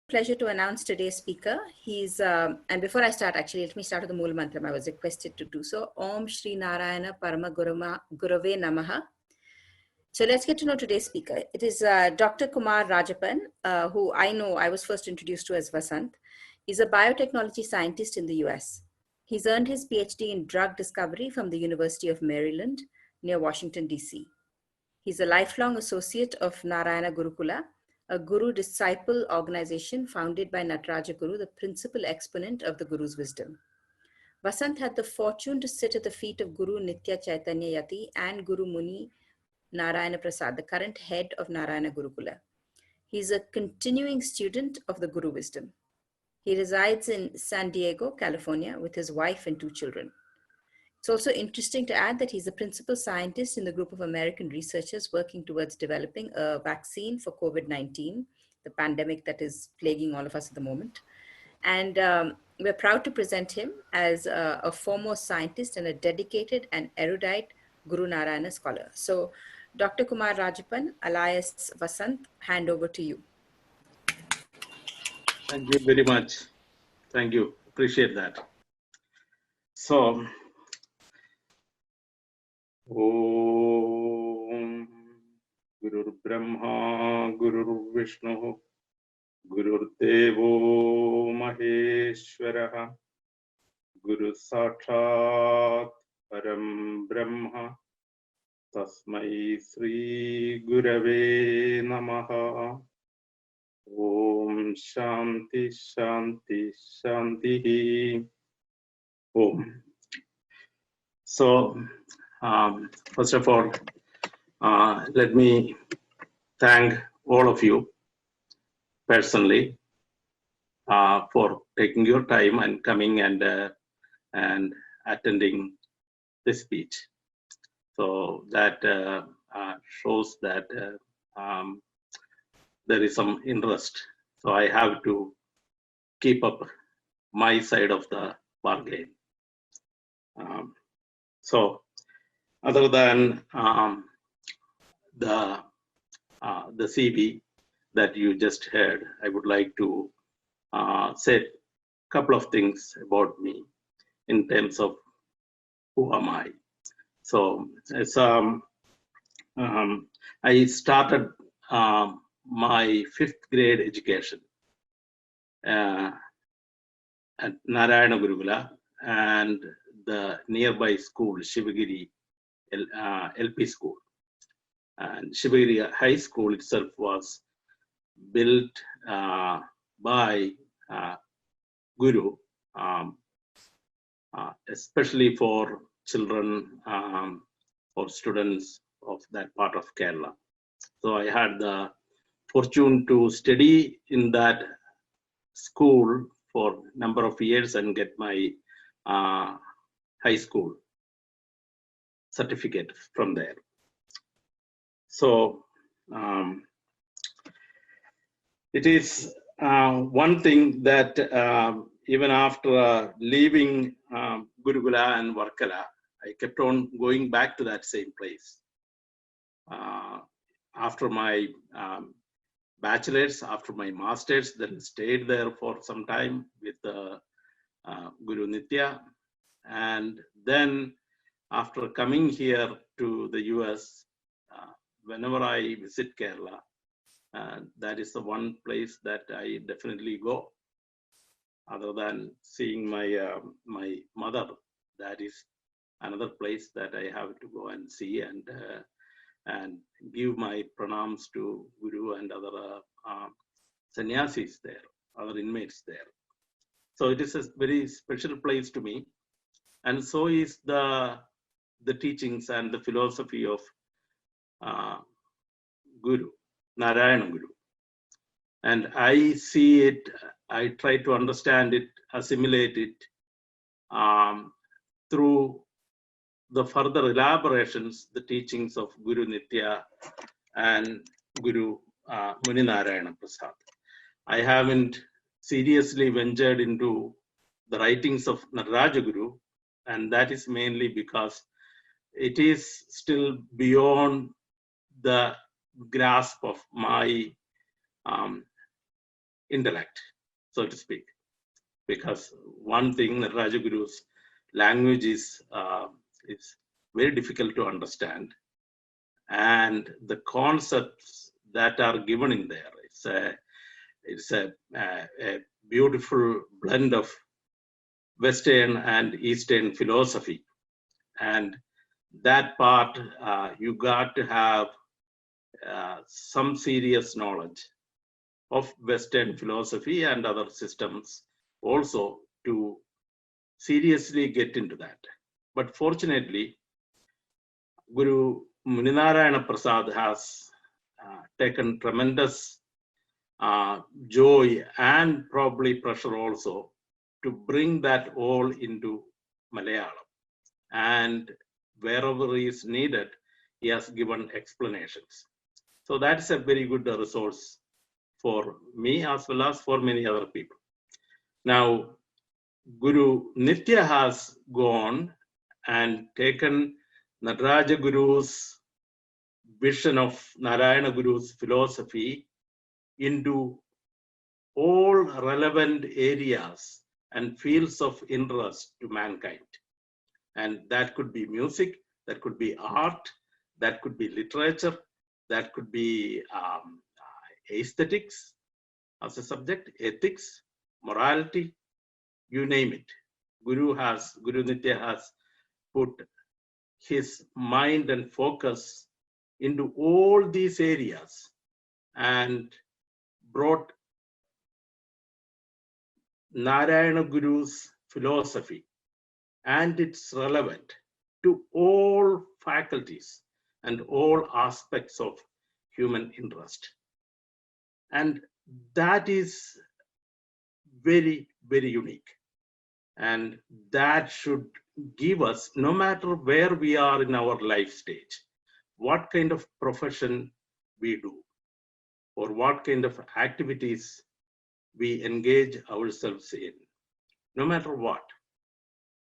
Pleasure to announce today's speaker. And before I start, actually, let me start with the Mool Mantram. I was requested to do so. Om Shri Narayana Parama Gurave Namaha. So let's get to know today's speaker. It is Dr. Kumar Rajappan, who I was first introduced to as Vasant. He's a biotechnology scientist in the US. He's earned his PhD in drug discovery from the University of Maryland near Washington, DC. He's a lifelong associate of Narayana Gurukula, a guru-disciple organization founded by Nataraja Guru, the principal exponent of the Guru's wisdom. Vasant had the fortune to sit at the feet of Guru Nitya Chaitanya Yati and Guru Muni Narayana Prasad, the current head of Narayana Gurukula. He's a continuing student of the Guru wisdom. He resides in San Diego, California, with his wife and 2 children. It's also interesting to add that he's the principal scientist in the group of American researchers working towards developing a vaccine for COVID-19, the pandemic that is plaguing all of us at the moment. And we're proud to present him as a foremost scientist and a dedicated and erudite Guru Narayana scholar. So, Dr. Kumar Rajappan, alias Vasant, hand over to you. Thank you very much. Thank you. Appreciate that. So, Om Gurur Brahma Gurur Vishnu Gurur Devo Maheshwaraha Guru Sakshat Param Brahma Tasmai Sri Gurave Namaha. Om Shanti Shanti Shanti. Om. So, first of all, let me thank all of you personally for taking your time and coming and attending this speech. So that shows that there is some interest. So I have to keep up my side of the bargain. So other than the CV that you just heard, I would like to say a couple of things about me in terms of who am I. So as I started my 5th grade education at Narayana Gurukula and the nearby school, Shivagiri LP school. And Shivagiri High School itself was built by Guru, especially for children or students of that part of Kerala. So I had the fortune to study in that school for a number of years and get my high school certificate from there. So it is one thing that even after leaving Gurukula and Varkala, I kept on going back to that same place. After my bachelor's, after my master's, then stayed there for some time with Guru Nitya. And then after coming here to the US, whenever I visit Kerala, that is the one place that I definitely go. Other than seeing my my mother, that is another place that I have to go and see and give my pranams to Guru and other sannyasis there, other inmates there. So it is a very special place to me, and so is the teachings and the philosophy of Guru, Narayana Guru. And I see it, I try to understand it, assimilate it through the further elaborations, the teachings of Guru Nitya and Guru Muni Narayana Prasad. I haven't seriously ventured into the writings of Nataraja Guru, and that is mainly because it is still beyond the grasp of my intellect, so to speak. Because one thing, Rajaguru's language is very difficult to understand, and the concepts that are given in there, it's a beautiful blend of Western and Eastern philosophy, and that part you got to have some serious knowledge of Western philosophy and other systems also to seriously get into that. But fortunately, Guru Muninarayana Prasad has taken tremendous joy and probably pressure also to bring that all into Malayalam. And wherever is needed, he has given explanations. So that's a very good resource for me as well as for many other people. Now, Guru Nitya has gone and taken Nataraja Guru's vision of Narayana Guru's philosophy into all relevant areas and fields of interest to mankind. And that could be music, that could be art, that could be literature, that could be aesthetics as a subject, ethics, morality, you name it. Guru Nitya has put his mind and focus into all these areas and brought Narayana Guru's philosophy and its relevant to all faculties and all aspects of human interest. And that is very, very unique. And that should give us, no matter where we are in our life stage, what kind of profession we do, or what kind of activities we engage ourselves in, no matter what.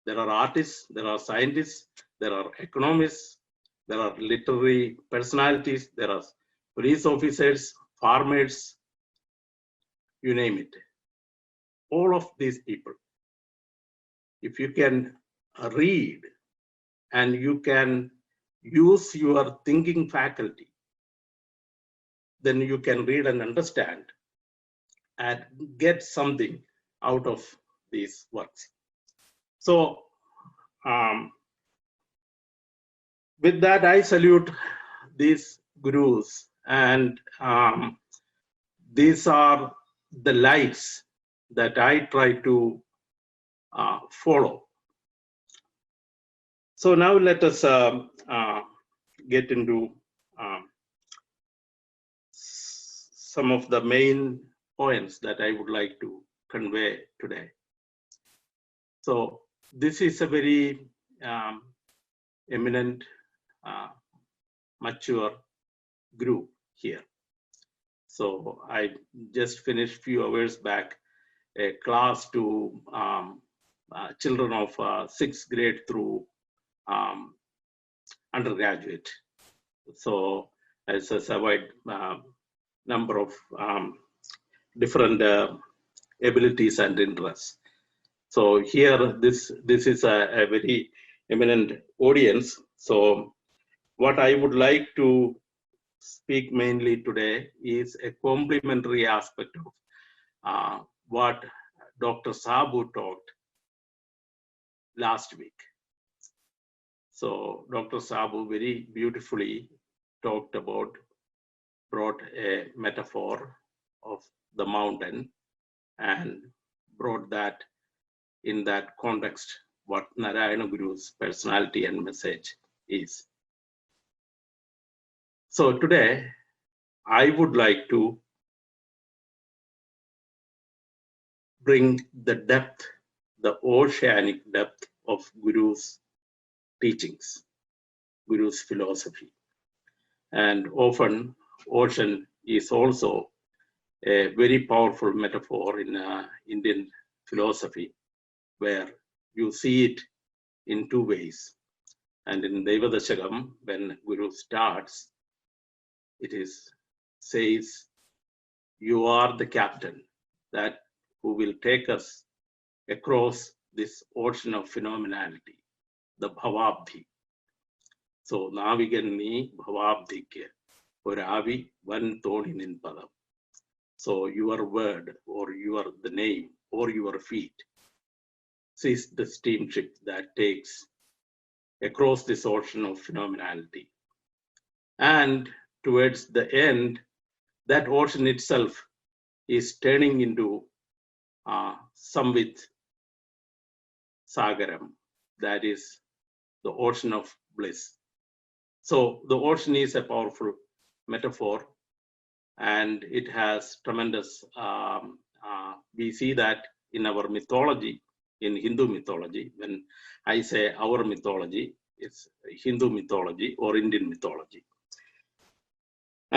There are artists, there are scientists, there are economists, there are literary personalities, there are police officers, farmers, you name it. All of these people, if you can read and you can use your thinking faculty, then you can read and understand and get something out of these works. So with that, I salute these gurus, and these are the lights that I try to follow. So now let us get into some of the main points that I would like to convey today. So this is a very eminent, mature group here. So I just finished a few hours back a class to children of 6th grade through undergraduate. So as a wide number of different abilities and interests. So here, this is a very eminent audience. So what I would like to speak mainly today is a complementary aspect of what Dr. Sabu talked last week. So Dr. Sabu very beautifully brought a metaphor of the mountain and brought that in that context what Narayana Guru's personality and message is. So today I would like to bring the depth, the oceanic depth of Guru's teachings, Guru's philosophy. And often ocean is also a very powerful metaphor in Indian philosophy, where you see it in two ways. And in Devadashakam, when Guru starts, it says, you are the captain, that who will take us across this ocean of phenomenality, the Bhavabdhi. So, നാവികൻ നീ ഭവാബ്ധിക്ക് ഒരാവി വൻ തോണി നിൻ പദം. So, your word or the name or your feet is the steamship that takes across this ocean of phenomenality. And towards the end, that ocean itself is turning into Samvit Sagaram, that is the ocean of bliss. So the ocean is a powerful metaphor, and it has tremendous, we see that in our mythology, in Hindu mythology. When I say our mythology, it's Hindu mythology or Indian mythology.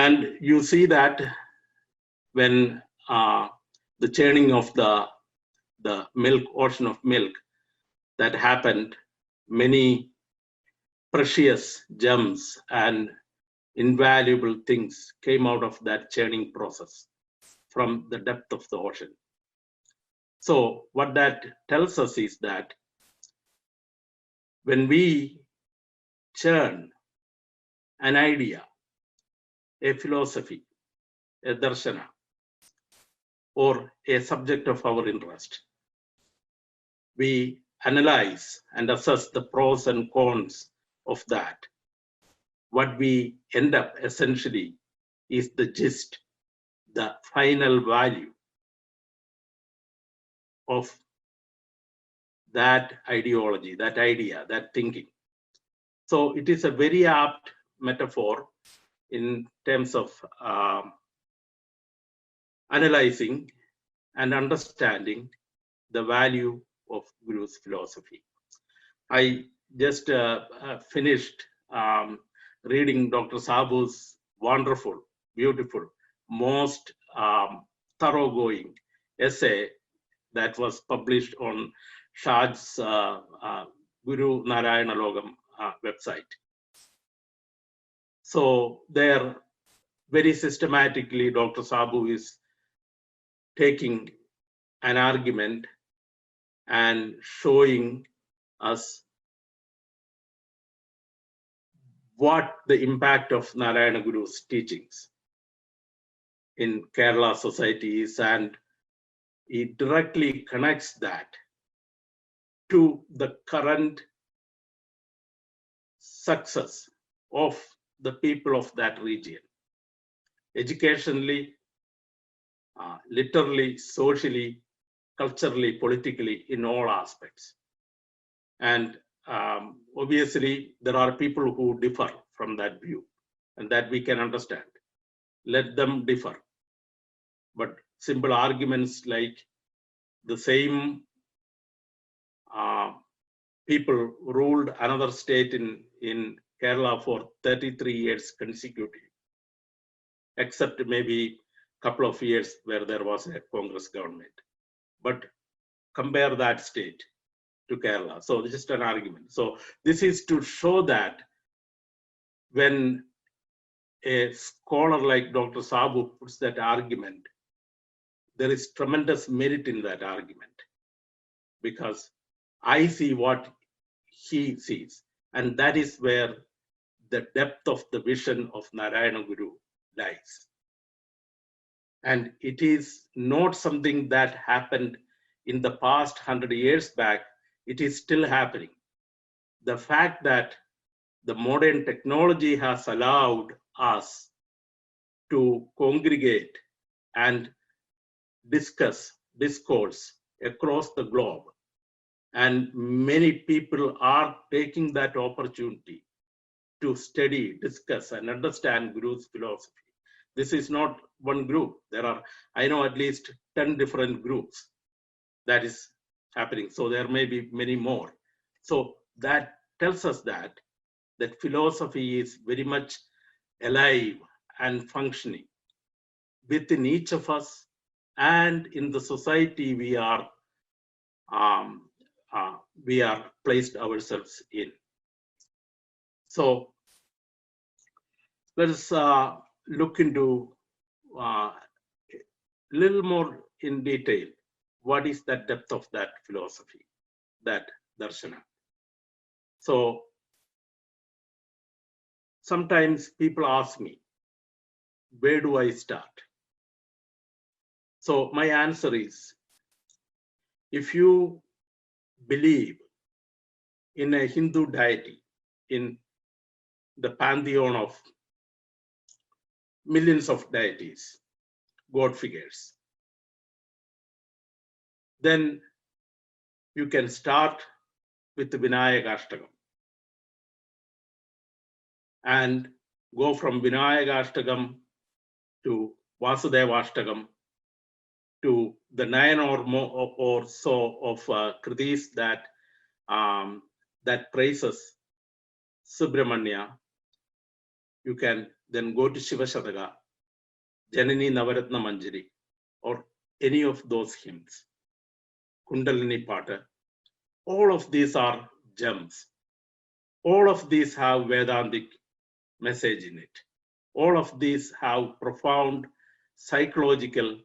And you see that when the churning of the milk, ocean of milk, that happened, many precious gems and invaluable things came out of that churning process from the depth of the ocean. So what that tells us is that when we churn an idea, a philosophy, a darshana, or a subject of our interest, we analyze and assess the pros and cons of that. What we end up essentially is the gist, the final value of that ideology, that idea, that thinking. So it is a very apt metaphor in terms of analyzing and understanding the value of Guru's philosophy. I just finished reading Dr. Sabu's wonderful, beautiful, most thoroughgoing essay that was published on Shah's Guru Narayana Logam website. So there, very systematically, Dr. Sabu is taking an argument and showing us what the impact of Narayana Guru's teachings in Kerala society is, and he directly connects that to the current success of the people of that region, educationally, literally, socially, culturally, politically, in all aspects. And obviously, there are people who differ from that view, and that we can understand. Let them differ. But simple arguments like the same people ruled another state in Kerala for 33 years consecutively, except maybe a couple of years where there was a Congress government. But compare that state to Kerala. So this is just an argument. So this is to show that when a scholar like Dr. Sabu puts that argument, there is tremendous merit in that argument, because I see what he sees, and that is where the depth of the vision of Narayana Guru lies. And it is not something that happened in the past 100 years back. It is still happening. The fact that the modern technology has allowed us to congregate and discourse across the globe, and many people are taking that opportunity to study, discuss, and understand Guru's philosophy. This is not one group. There are, I know, at least 10 different groups that is happening. So there may be many more. So that tells us that philosophy is very much alive and functioning within each of us, and in the society we are placed ourselves in. So let us look into little more in detail, what is the depth of that philosophy, that darshana. So sometimes people ask me, where do I start? So my answer is, if you believe in a Hindu deity, in the pantheon of millions of deities, God figures, then you can start with the Vinayakashtakam and go from Vinayakashtakam to Vasudevashtakam to the 9 or more or so of kritis that that praises Subramanya. You can then go to Shiva Shataka, Janani Navaratna Manjari, or any of those hymns, Kundalini Pata. All of these are gems. All of these have Vedantic message in it. All of these have profound psychological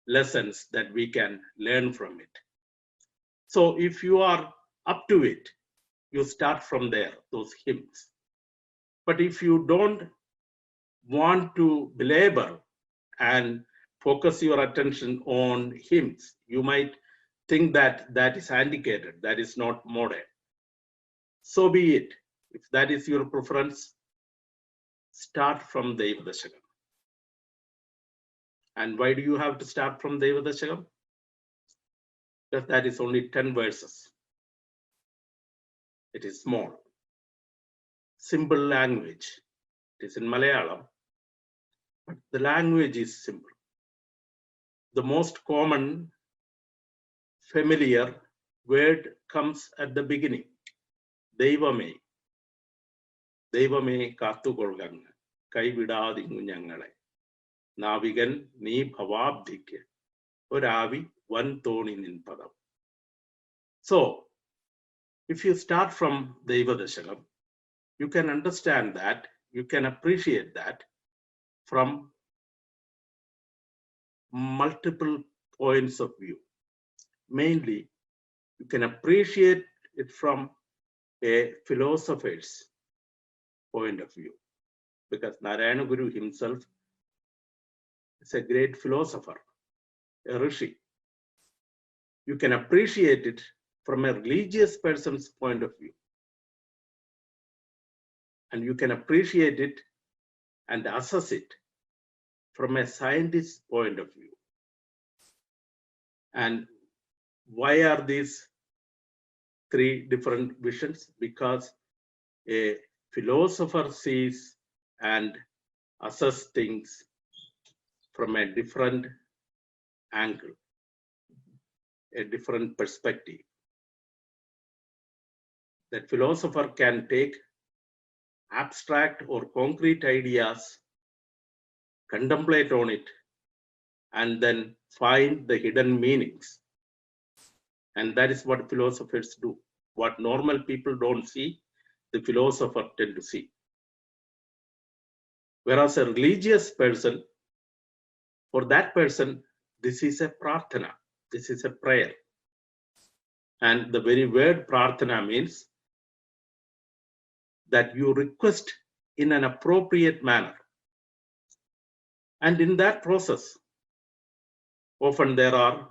lessons that we can learn from it. So if you are up to it, you start from there, those hymns. But if you don't want to belabor and focus your attention on hymns, you might think that that is antiquated, that is not modern. So be it. If that is your preference, start from Deva Dashakam. And why do you have to start from Deva Dashakam? Because that is only 10 verses. It is small. Simple language. It is in Malayalam, but the language is simple. The most common, familiar word comes at the beginning. Devame. Devame Katukolgang. Kaividadingu Nyangale. Navigan ni Bhavabdike. Oravi one toni in Padam. So, if you start from Deva Dashakam, you can understand that, you can appreciate that from multiple points of view. Mainly, you can appreciate it from a philosopher's point of view, because Narayana Guru himself is a great philosopher, a rishi. You can appreciate it from a religious person's point of view. And you can appreciate it and assess it from a scientist's point of view. And why are these 3 different visions? Because a philosopher sees and assesses things from a different angle, a different perspective. That philosopher can take abstract or concrete ideas, contemplate on it, and then find the hidden meanings. And that is what philosophers do. What normal people don't see, the philosopher tend to see. Whereas a religious person, for that person, this is a prarthana, this is a prayer. And the very word prarthana means that you request in an appropriate manner. And in that process, often there are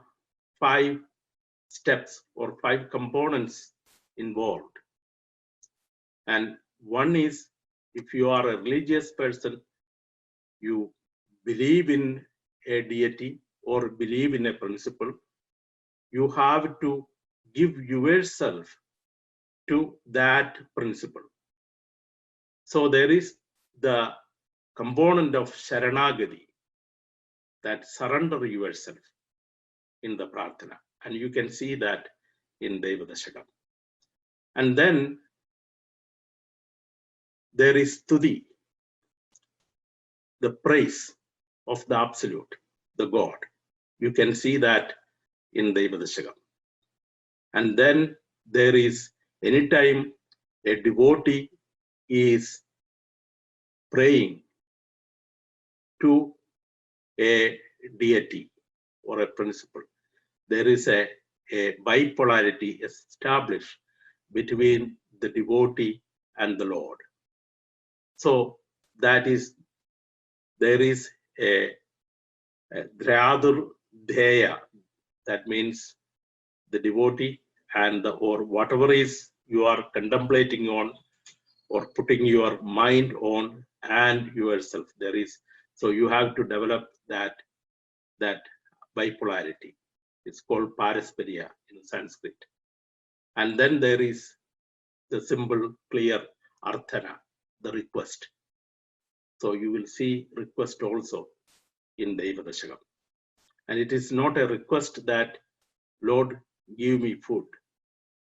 5 steps or 5 components involved. And one is, if you are a religious person, you believe in a deity or believe in a principle, you have to give yourself to that principle. So there is the component of Sharanagati, that surrender yourself in the prarthana. And you can see that in Deva Dashakam. And then there is Tuti, the praise of the Absolute, the God. You can see that in Deva Dashakam. And then there is, anytime a devotee is praying to a deity, or a principle. There is a bipolarity established between the devotee and the Lord. So that is, there is a Dhradur Dheya, that means the devotee and or whatever is you are contemplating on or putting your mind on, and yourself. There is, so you have to develop that bipolarity. It's called parasparya in Sanskrit. And then there is the simple, clear arthana, the request. So you will see request also in Deva Dashakam. And it is not a request that, Lord, give me food.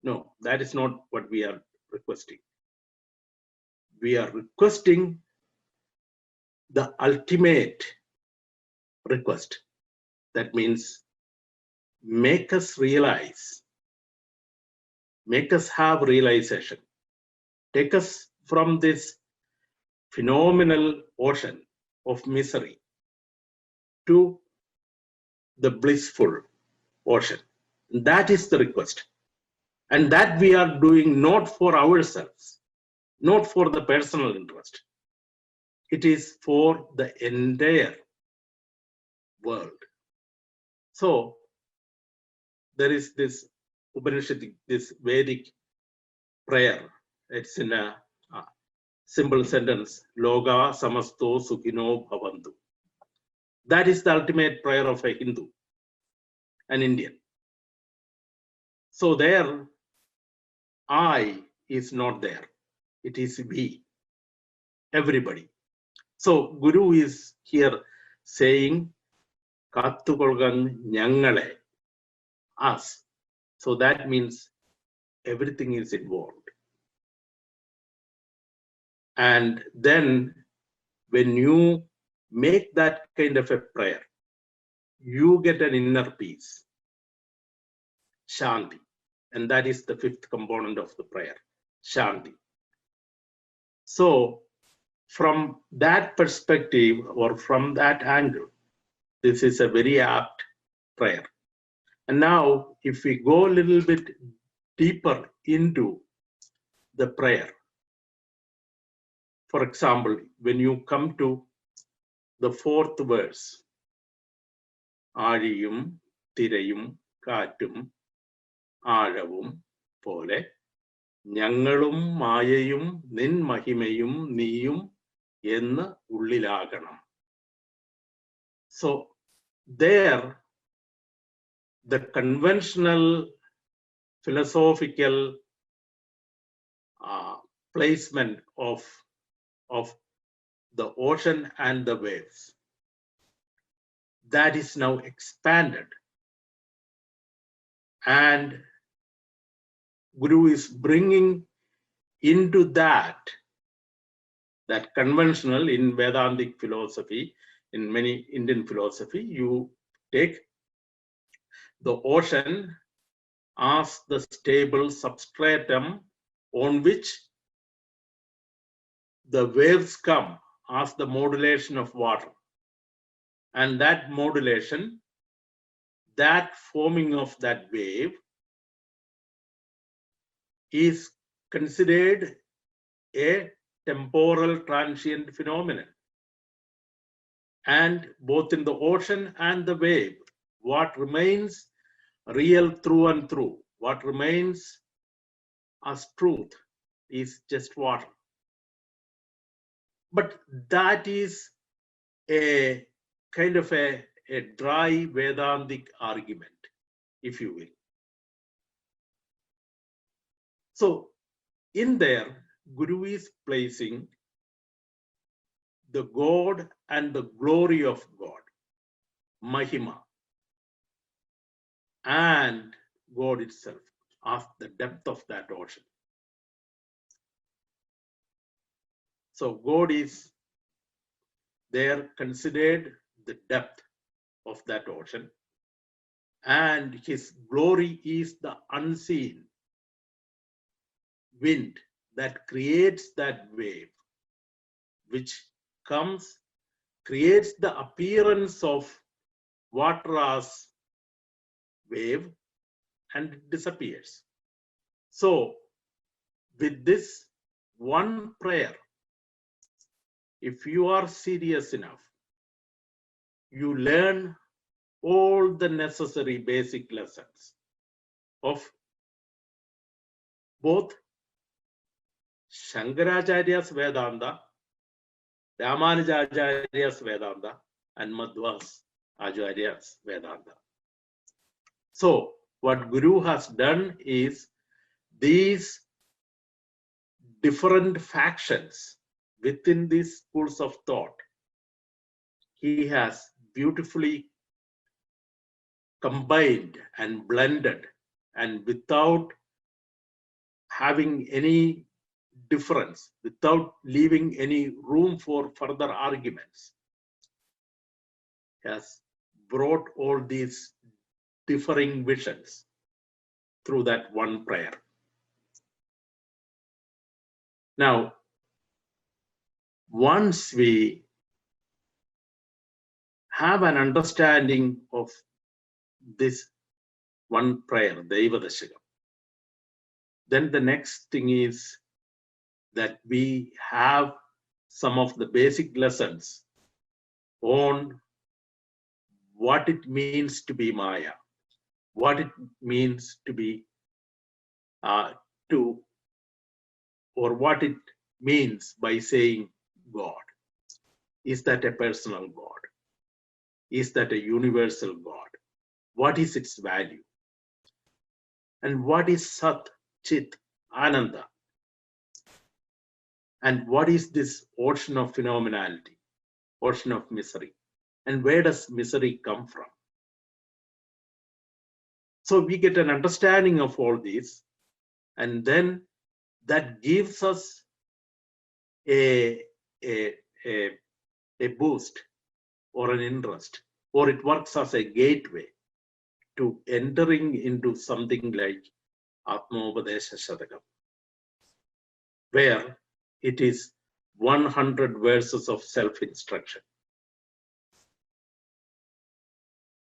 No, that is not what we are requesting. We are requesting the ultimate request. That means make us realize, make us have realization, take us from this phenomenal ocean of misery to the blissful ocean. That is the request. And that we are doing not for ourselves, not for the personal interest. It is for the entire world. So there is this Upanishadic, this Vedic prayer. It's in a simple sentence, Loga Samasto Sukhino Bhavantu. That is the ultimate prayer of a Hindu, an Indian. So there, I is not there. It is we, everybody. So Guru is here saying, Kattukolgan Nyangale, us. So that means everything is involved. And then when you make that kind of a prayer, you get an inner peace, Shanti. And that is the fifth component of the prayer, Shanti. So from that perspective or from that angle, this is a very apt prayer. And now if we go a little bit deeper into the prayer, for example, when you come to the fourth verse, Ariyum, Tirayum, Katum, Aravum, Pole, Nyangalum, Mayayum, Nin Mahimayum, Niyum, Yenna Ullilaganam. So there, the conventional philosophical placement of the ocean and the waves, that is now expanded. And Guru is bringing into that conventional in Vedantic philosophy, in many Indian philosophy, you take the ocean as the stable substratum on which the waves come as the modulation of water. And that modulation, that forming of that wave is considered a temporal transient phenomenon. And both in the ocean and the wave, what remains real through and through, what remains as truth is just water. But that is a kind of a dry Vedantic argument, if you will. So in there, Guru is placing the God and the glory of God, Mahima, and God itself as the depth of that ocean. So God is there considered the depth of that ocean, and his glory is the unseen wind that creates that wave, which comes, creates the appearance of water as wave and it disappears. So with this one prayer, if you are serious enough, you learn all the necessary basic lessons of both Shankaracharya's Vedanta, Ramanujacharya's Vedanta, and Madhva's Acharya's Vedanta. So what Guru has done is these different factions within these schools of thought, he has beautifully combined and blended, and without having any difference, without leaving any room for further arguments, has brought all these differing visions through that one prayer. Now, once we have an understanding of this one prayer, Deva Dashakam, then the next thing is that we have some of the basic lessons on what it means to be Maya, what it means to be or what it means by saying God. Is that a personal God? Is that a universal God? What is its value? And what is Sat, Chit, Ananda? And what is this ocean of phenomenality, ocean of misery? And where does misery come from? So we get an understanding of all these, and then that gives us a boost or an interest, or it works as a gateway to entering into something like Atmopadesha Shatakam, where it is 100 verses of self-instruction.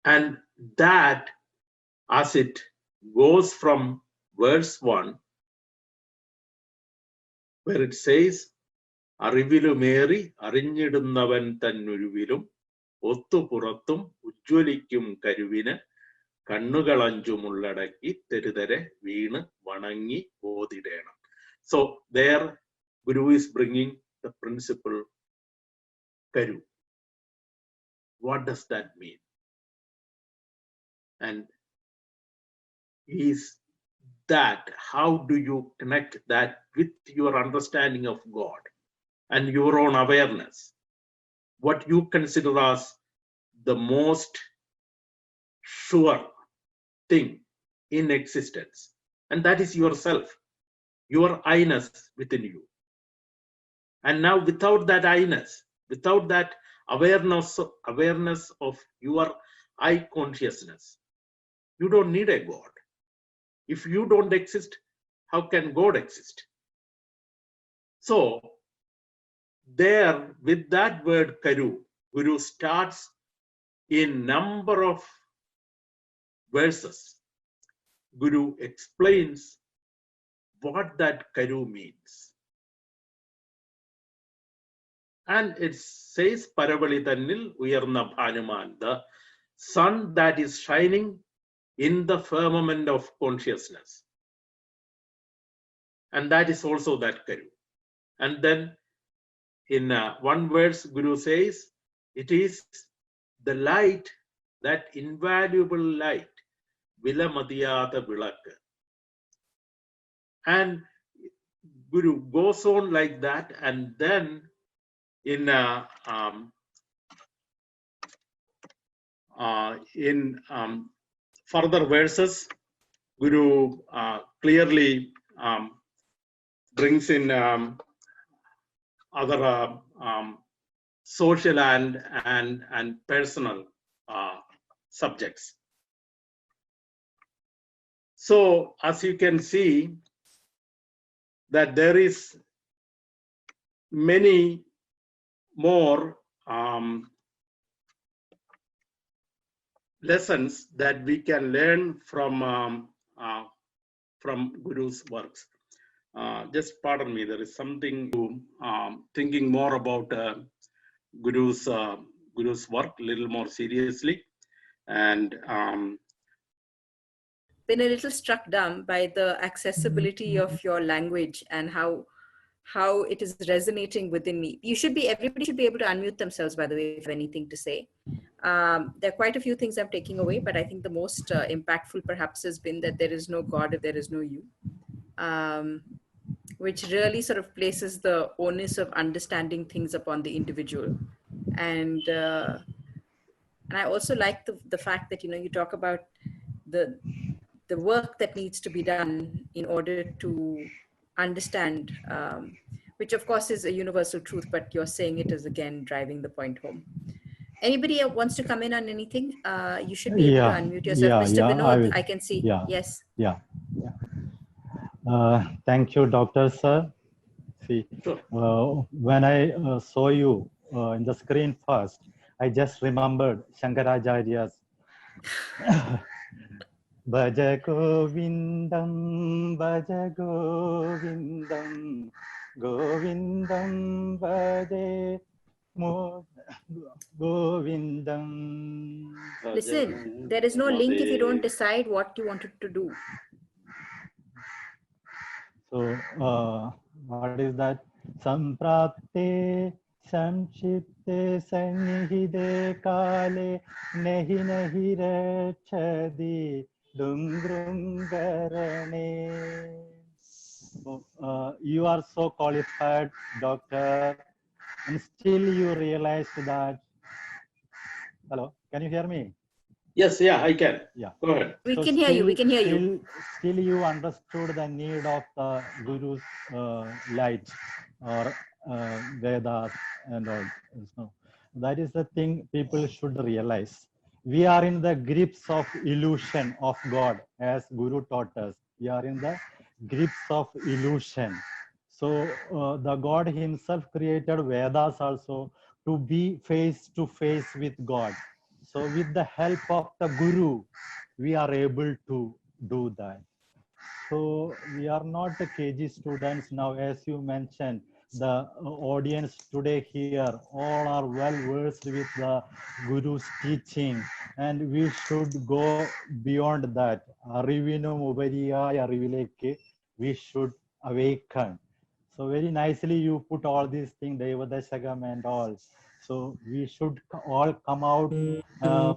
And that, as it goes from verse 1, where it says, Arivilumeri, Arinjidunavan Tanuruvilum, Ottu Puratum, Ujjulikum Karuvina, Kannugalanjumuladaki, Teridere, Veena, Vanangi, Odidena. So there, Guru is bringing the principle Karu. What does that mean? And is that, how do you connect that with your understanding of God and your own awareness? What you consider as the most sure thing in existence, and that is yourself, your I-ness within you. And now without that I-ness, without that awareness of your I consciousness, you don't need a God. If you don't exist, how can God exist? So there, with that word Karu, Guru starts in number of verses. Guru explains what that Karu means. And it says, Paravalitannil Uyarna Bhanuman, the sun that is shining in the firmament of consciousness. And that is also that Karu. And then in one verse, Guru says, it is the light, that invaluable light, Vilamadiyata Vilaka. And Guru goes on like that, and then in further verses, Guru clearly brings in other social and personal subjects. So as you can see, that there is many more lessons that we can learn from Guru's works. Just pardon me, there is something to thinking more about Guru's work a little more seriously, and been a little struck dumb by the accessibility of your language and how it is resonating within me. Everybody should be able to unmute themselves, by the way, if you have anything to say. There are quite a few things I'm taking away, but I think the most impactful perhaps has been that there is no God if there is no you, which really sort of places the onus of understanding things upon the individual. And I also like the fact that, you talk about the work that needs to be done in order to understand, which of course is a universal truth, but you're saying it is again driving the point home. Anybody wants to come in on anything? You should be able to unmute yourself. Mr. Vinod, I can see. Yes. Thank you, Dr. Sir. See, when I saw you in the screen first, I just remembered Shankaracharya's Bhaja Govindam, Bhaja Govindam, Govindam Bhaja Govindam. Listen, there is no link if you don't decide what you wanted to do. So, what is that? Samprapte samshipte sannihide kale nahi nahi rachadi dungrungarane. So, you are so qualified, doctor, and still you realize that. Hello, can you hear me? Yes, yeah, I can. Yeah. Go ahead. We can hear you. We can hear you. Still you understood the need of the Guru's light or Vedas and all. So that is the thing people should realize. We are in the grips of illusion of God, as Guru taught us. We are in the grips of illusion. So the God himself created Vedas also to be face to face with God. So with the help of the Guru, we are able to do that. So we are not the KG students now, as you mentioned. The audience today here, all are well versed with the Guru's teaching, and we should go beyond that. Arivinum upariyaya arivilekku we should awaken. So very nicely you put all these things, Devadashagam and all. So we should all come out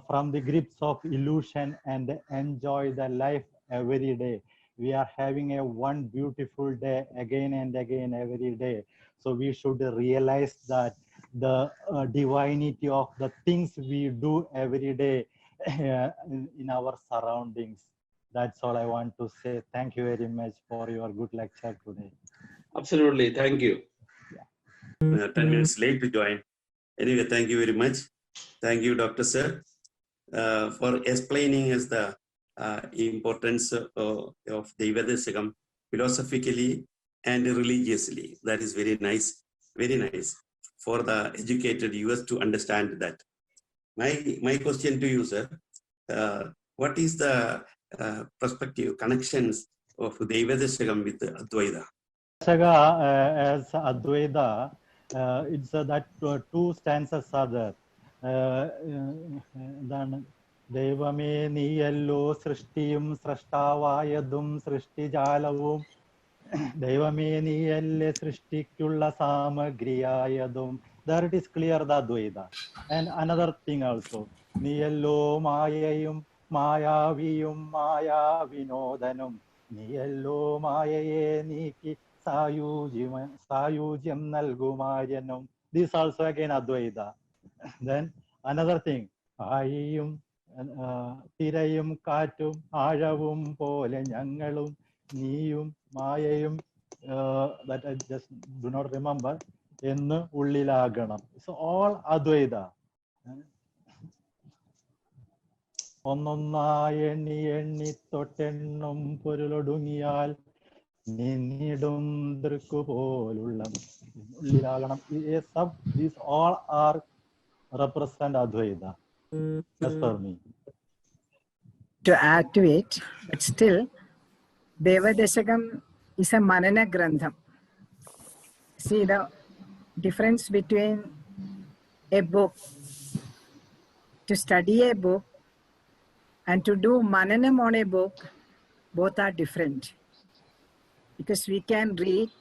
from the grips of illusion and enjoy the life every day. We are having a one beautiful day again and again every day. So we should realize that the divinity of the things we do every day in our surroundings. That's all I want to say. Thank you very much for your good lecture today. Absolutely. Thank you. 10 minutes late to join. Anyway, thank you very much. Thank you, Dr. Sir, for explaining us the importance of Devadashagam philosophically and religiously. That is very nice for the educated viewers to understand that. My question to you, sir, what is the perspective, connections of Devadashagam with Advaita? As Advaita, it's that two stanzas are there. Then Devame niyallo srishtiyum srashtavayadum srishtijalavum Devame niyalle srishtikkulla samagriyayadum. There it is clear the Advaita. And another thing also, niyallo mayayum mayaviyum maya vinodanum niyallo mayaye niki Sayujyam Nalgumayanum. This also again Advaita. Then another thing, Ayum, Tirayum Katum, Ajavum Pole Nyangalum, Niyum, Mayayum, that I just do not remember, Ennu Ullilaganam. So all Advaita. ഒന്നൊന്നായി എണ്ണി എണ്ണി തൊട്ടെണ്ണും പൊരുളൊടുങ്ങിയാൽ നിന്നിടും ദൃക്കുപോലുള്ള ഉള്ളിലാകണം. These all are represent Advaita as per me. to add to it, but still, Devadashakam is a Manana Grantham. See the difference between a book, to study a book, and to do Mananam on a book, both are different. Because we can read,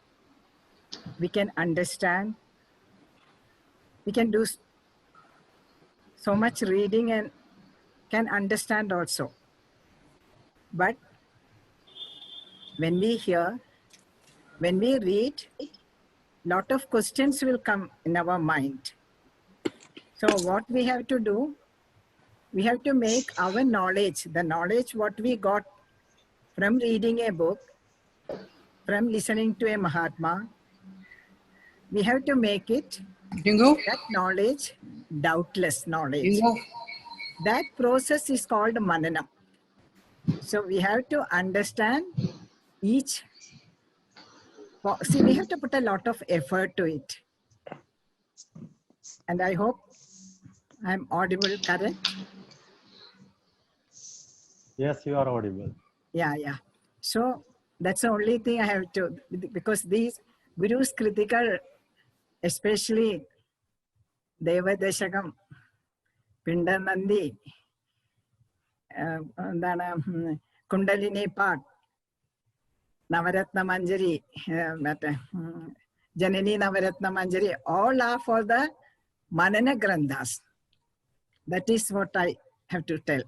we can understand, we can do so much reading and can understand also. But when we hear, when we read, lot of questions will come in our mind. So what we have to do, we have to make our knowledge, the knowledge what we got from reading a book, from listening to a Mahatma, we have to make it, that knowledge, doubtless knowledge. That process is called Mananam. So we have to understand each, see, we have to put a lot of effort to it. And I hope I'm audible, correct? Yes, you are audible. Yeah. So that's the only thing I have to, because these Guru's critical, especially Devadashakam, Pindanandi, Kundalini part, Navaratna Manjari, Janani Navaratna Manjari, all are for the Manana Granthas. That is what I have to tell.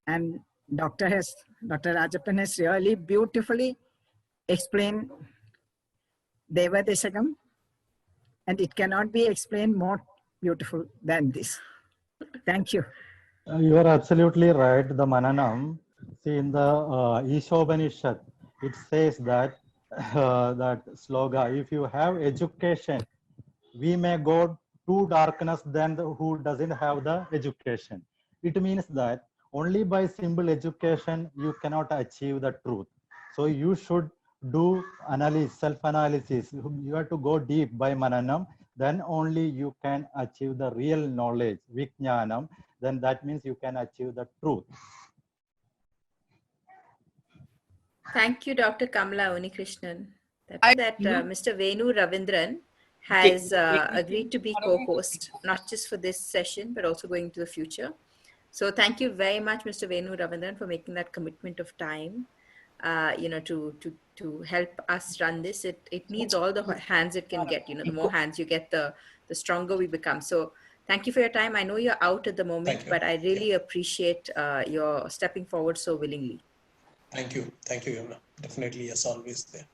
And Dr. Rajappan has really beautifully explained Devadashakam, and it cannot be explained more beautiful than this. Thank you. You are absolutely right. The Mananam, see in the Ishopanishad, it says that that sloga, if you have education, we may go to darkness than who doesn't have the education. It means that only by simple education, you cannot achieve the truth. So you should do analysis, self-analysis. You have to go deep by Mananam, then only you can achieve the real knowledge, Vijnanam, then that means you can achieve the truth. Thank you, Dr. Kamala Unikrishnan. Mr. Venu Ravindran has agreed to be co-host, not just for this session, but also going to the future. So thank you very much, Mr. Venu Ravindran, for making that commitment of time, to help us run this. It needs all the hands it can get. The more hands you get, the stronger we become. So thank you for your time. I know you're out at the moment, but I really appreciate your stepping forward so willingly. Thank you, Yamuna. Definitely, yes, always there.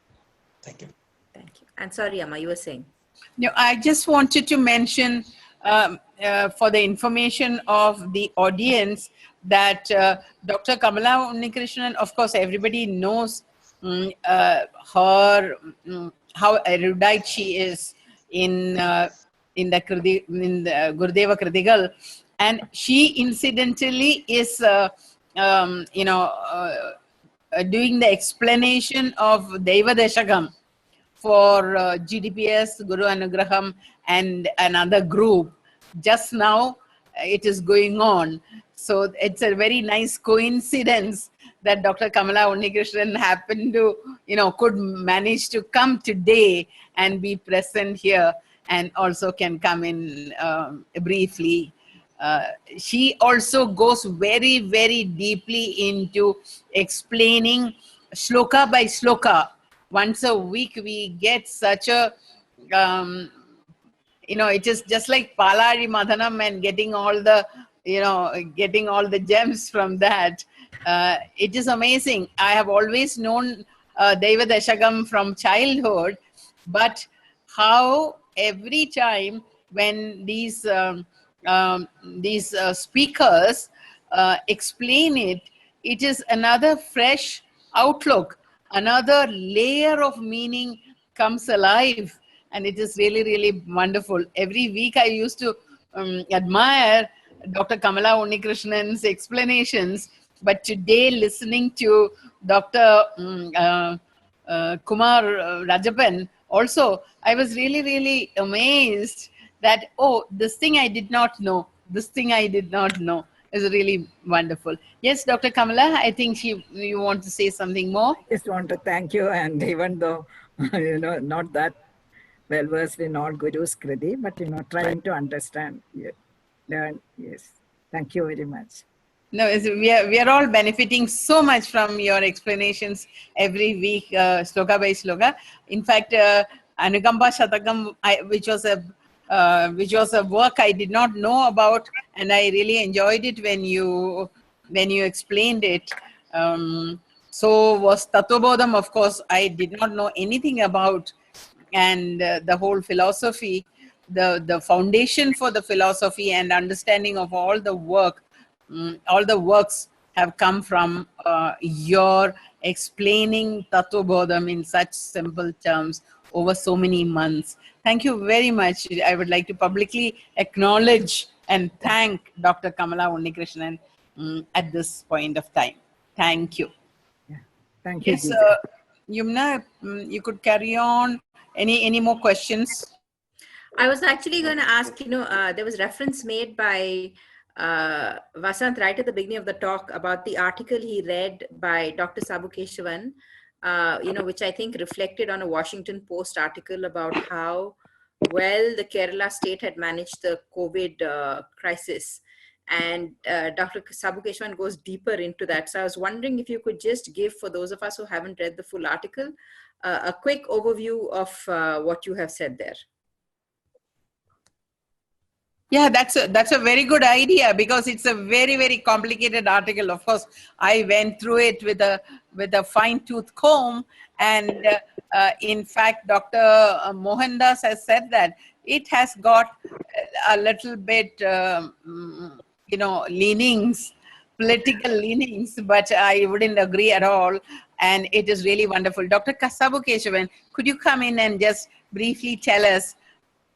Thank you. Thank you. And sorry, Amma, you were saying. No, I just wanted to mention for the information of the audience that Dr. Kamala Unikrishnan, of course, everybody knows her, how erudite she is in the Gurudeva Kritigal, and she incidentally is, doing the explanation of Devadashakam for GDPS, Guru Anugraham, and another group. Just now, it is going on. So it's a very nice coincidence that Dr. Kamala Unikrishnan happened to, could manage to come today and be present here, and also can come in briefly. She also goes very, very deeply into explaining shloka by shloka. Once a week, we get such a, it is just like Palari Madhanam and getting all the, getting all the gems from that. It is amazing. I have always known Devadashakam from childhood, but how every time when these speakers explain it, it is another fresh outlook, another layer of meaning comes alive, and it is really, really wonderful. Every week I used to admire Dr. Kamala Unikrishnan's explanations, but today listening to Dr. Kumar Rajappan also, I was really, really amazed that, oh, this thing I did not know, this thing I did not know. is really wonderful. Yes, Dr. Kamala, I think you want to say something more. I just want to thank you, and even though not that well versed in all Guru's Kriti, but trying to understand, learn. Yes, thank you very much. No, we are all benefiting so much from your explanations every week, sloka by sloka. In fact, Anugamba Shatakam, which was a work I did not know about, and I really enjoyed it when you explained it. So was Tattvabodham, of course, I did not know anything about, and the whole philosophy, the foundation for the philosophy and understanding of all the works have come from your explaining Tattvabodham in such simple terms over so many months. Thank you very much. I would like to publicly acknowledge and thank Dr. Kamala Unnikrishnan at this point of time. Thank you. Yeah. Thank you. Yes, Yumna, you could carry on. Any more questions? I was actually going to ask, there was reference made by Vasant right at the beginning of the talk about the article he read by Dr. Sabu Keshavan, which I think reflected on a Washington Post article about how well the Kerala state had managed the COVID crisis. And Dr. Sabu Keshavan goes deeper into that. So I was wondering if you could just give, for those of us who haven't read the full article, a quick overview of what you have said there. Yeah, that's a very good idea, because it's a very, very complicated article. Of course, I went through it with a fine-tooth comb, and in fact, Dr. Mohandas has said that it has got a little bit, leanings, political leanings, but I wouldn't agree at all. And it is really wonderful. Dr. Sabu Keshavan, could you come in and just briefly tell us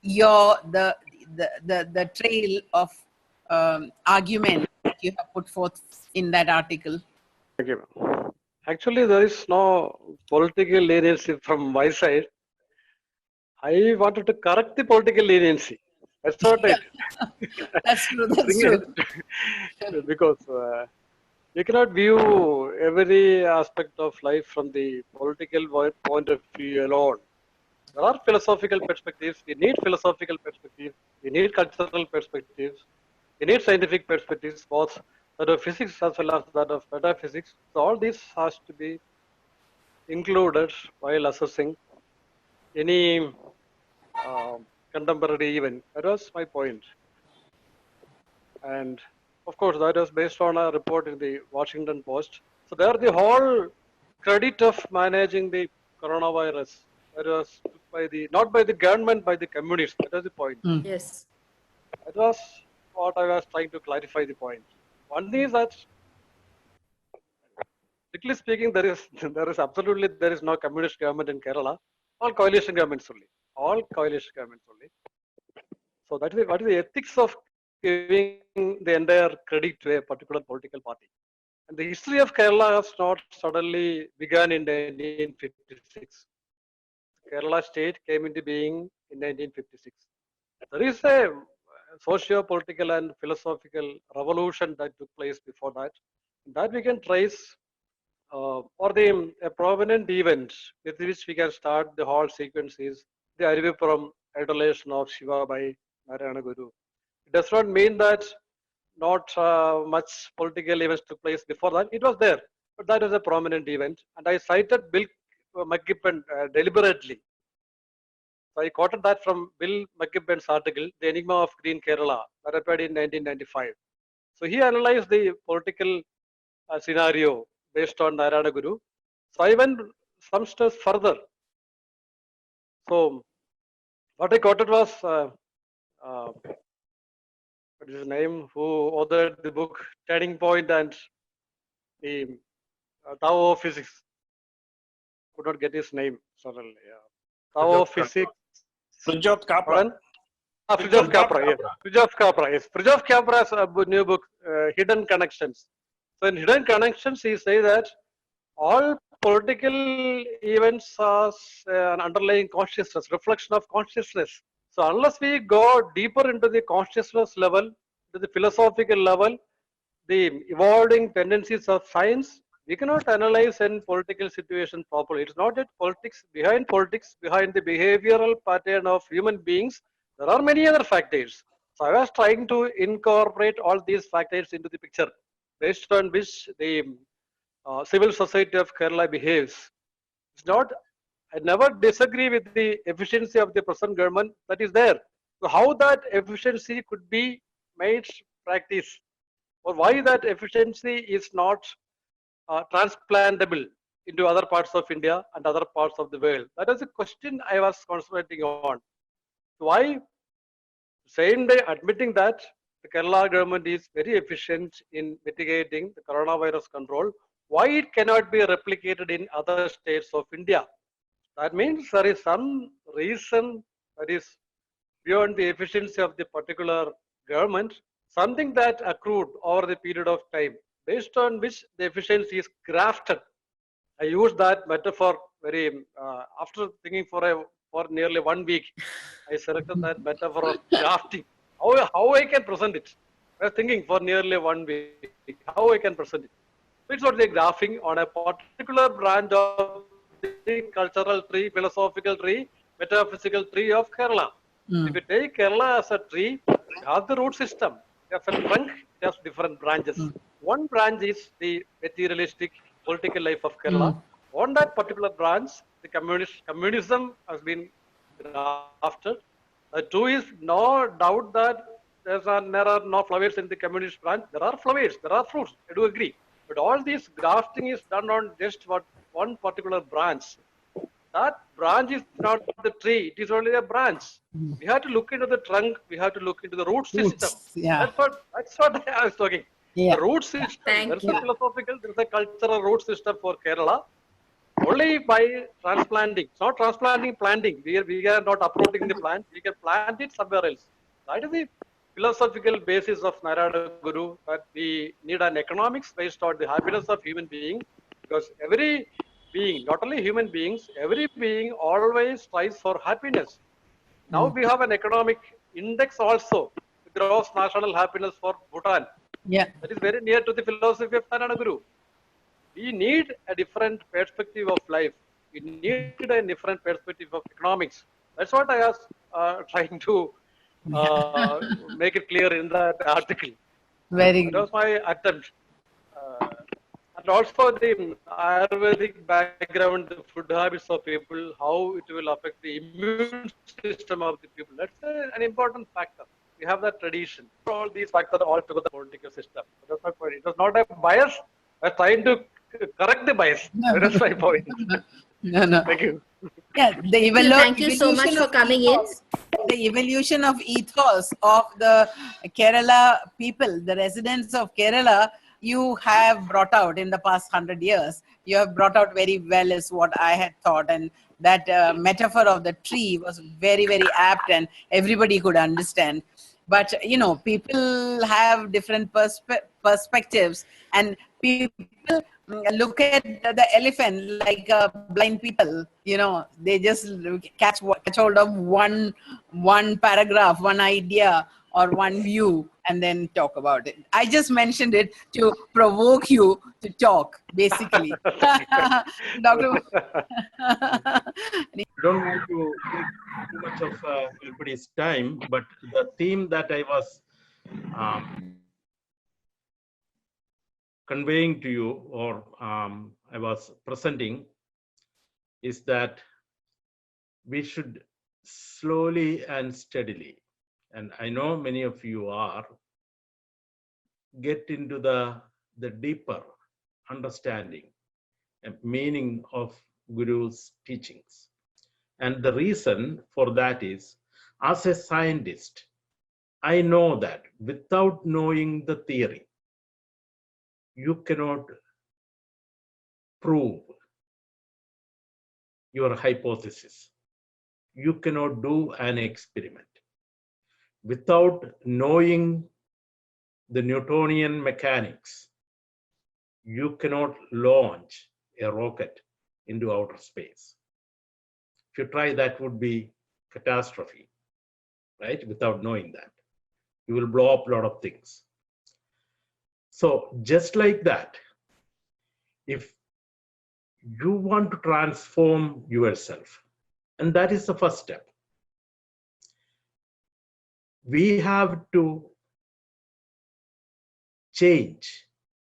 the trail of argument that you have put forth in that article? Thank you. Actually, there is no political leniency from my side. I wanted to correct the political leniency. That's what I did. That's true. That's true. Because you cannot view every aspect of life from the political point of view alone. There are philosophical perspectives. We need philosophical perspectives. We need cultural perspectives. We need scientific perspectives, both that of physics as well as that of metaphysics. So all this has to be included while assessing any contemporary event. That was my point. And of course, that was based on a report in the Washington Post. So there, the whole credit of managing the coronavirus, that was not by the government, by the communists. That was the point. Yes. That was what I was trying to clarify the point. One thing is that, strictly speaking, there is no communist government in Kerala. All coalition governments only. All coalition governments only. So that is what is the ethics of giving the entire credit to a particular political party. And the history of Kerala has not suddenly begun in 1956. Kerala state came into being in 1956. There is a socio-political and philosophical revolution that took place before that. That we can trace, or a prominent event with which we can start the whole sequence is the Arivipuram adulation of Shiva by Narayana Guru. It does not mean that not much political events took place before that. It was there, but that was a prominent event. And I cited Bill McKibben deliberately. So I quoted that from Bill McKibben's article, The Enigma of Green Kerala, that appeared in 1995. So he analyzed the political scenario based on Narayana Guru. So I went some steps further. So what I quoted was, what is his name, who authored the book Turning Point and the Tao of Physics. Could not get his name suddenly. Tao of Physics. Frijot Capra. Frijot Capra, yes. Frijot Capra, yes. Frijot Capra's new book, Hidden Connections. So in Hidden Connections, he says that all political events are an underlying consciousness, reflection of consciousness. So unless we go deeper into the consciousness level, to the philosophical level, the evolving tendencies of science, we cannot analyze any political situation properly. It's not that politics, behind the behavioral pattern of human beings, there are many other factors. So I was trying to incorporate all these factors into the picture based on which the civil society of Kerala behaves. It's not, I never disagree with the efficiency of the present government that is there. So how that efficiency could be made practice, or why that efficiency is not transplantable into other parts of India and other parts of the world. That is a question I was concentrating on. Why, same day admitting that the Kerala government is very efficient in mitigating the coronavirus control, why it cannot be replicated in other states of India? That means there is some reason that is beyond the efficiency of the particular government, something that accrued over the period of time, based on which the efficiency is grafted. I use that metaphor very after thinking for nearly 1 week. I selected that metaphor of grafting. How I can present it? I was thinking for nearly 1 week how I can present it. It's not the graphing on a particular branch of the cultural tree, philosophical tree, metaphysical tree of Kerala. If you take Kerala as a tree, it has the root system. It has a trunk, it has different branches. One branch is the materialistic political life of Kerala. On that particular branch, the communism has been grafted. Two is no doubt that there are no flowers in the communist branch. There are flowers, there are fruits. I do agree. But all this grafting is done on just one particular branch. That branch is not the tree, it is only a branch. We have to look into the trunk, we have to look into the root system. Yeah. That's what I was talking. Yeah. The root system, there's you. a philosophical, there's a cultural root system for Kerala. Only by transplanting, it's not transplanting, planting. We are not uprooting the plant, we can plant it somewhere else. That is the philosophical basis of Narayana Guru, that we need an economics based on the happiness of human being, because every being, not only human beings, every being always strives for happiness. Now we have an economic index also, the gross national happiness for Bhutan. Yeah. That is very near to the philosophy of Narayana Guru. We need a different perspective of life. We need a different perspective of economics. That's what I was trying to make it clear in that article. Very That good. was my attempt. And also the Ayurvedic background, the food habits of people, how it will affect the immune system of the people. That's an important factor. We have that tradition. All these factors all together the political system. That's my point. It was not a bias. I was trying to correct the bias. No. That is my point. No. Thank you. Yeah, Thank you so much evolution for of coming in. the evolution of ethos of the Kerala people, the residents of Kerala, you have brought out in the past 100 years. You have brought out very well is what I had thought, and that metaphor of the tree was very, very apt and everybody could understand. But, you know, people have different perspectives, and people look at the elephant like blind people. You know, they just catch hold of one paragraph, one idea or one view, and then talk about it. I just mentioned it to provoke you to talk, basically. Doctor. I don't want to take too much of everybody's time, but the theme that I was conveying to you, or I was presenting, is that we should slowly and steadily, and I know many of you are, get into the deeper understanding and meaning of Guru's teachings. And the reason for that is, as a scientist, I know that without knowing the theory, you cannot prove your hypothesis. You cannot do an experiment. Without knowing the Newtonian mechanics, you cannot launch a rocket into outer space. If you try, that would be catastrophe, right? Without knowing that, you will blow up a lot of things. So just like that, if you want to transform yourself, and that is the first step, we have to change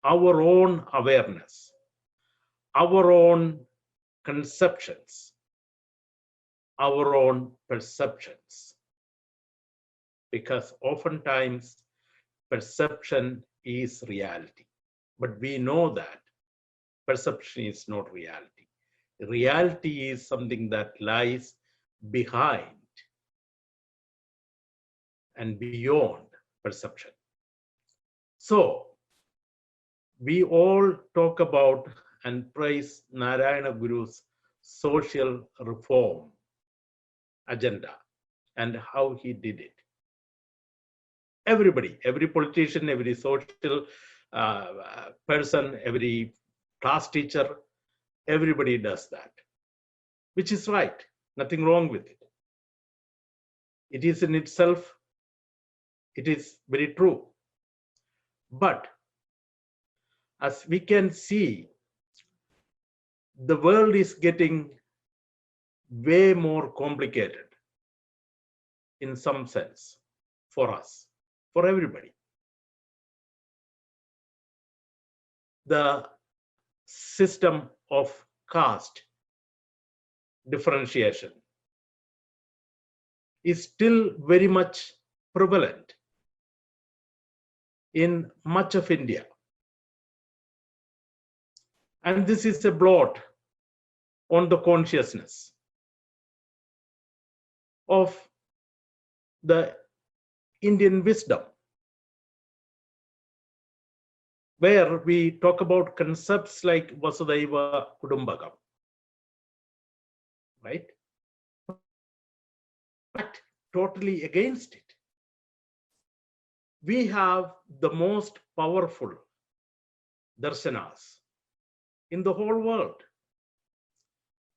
our own awareness, our own conceptions, our own perceptions. Because oftentimes perception is reality, but we know that perception is not reality. Reality is something that lies behind and beyond perception. So we all talk about and praise Narayana Guru's social reform agenda and how he did it. Everybody, every politician, every social person, every class teacher, everybody does that, which is right. Nothing wrong with it. It is in itself, it is very true. But as we can see, the world is getting way more complicated in some sense for us, for everybody. The system of caste differentiation is still very much prevalent in much of India. And this is a blot on the consciousness of the Indian wisdom, where we talk about concepts like Vasudhaiva Kudumbakam, right? But totally against it. We have the most powerful darshanas in the whole world.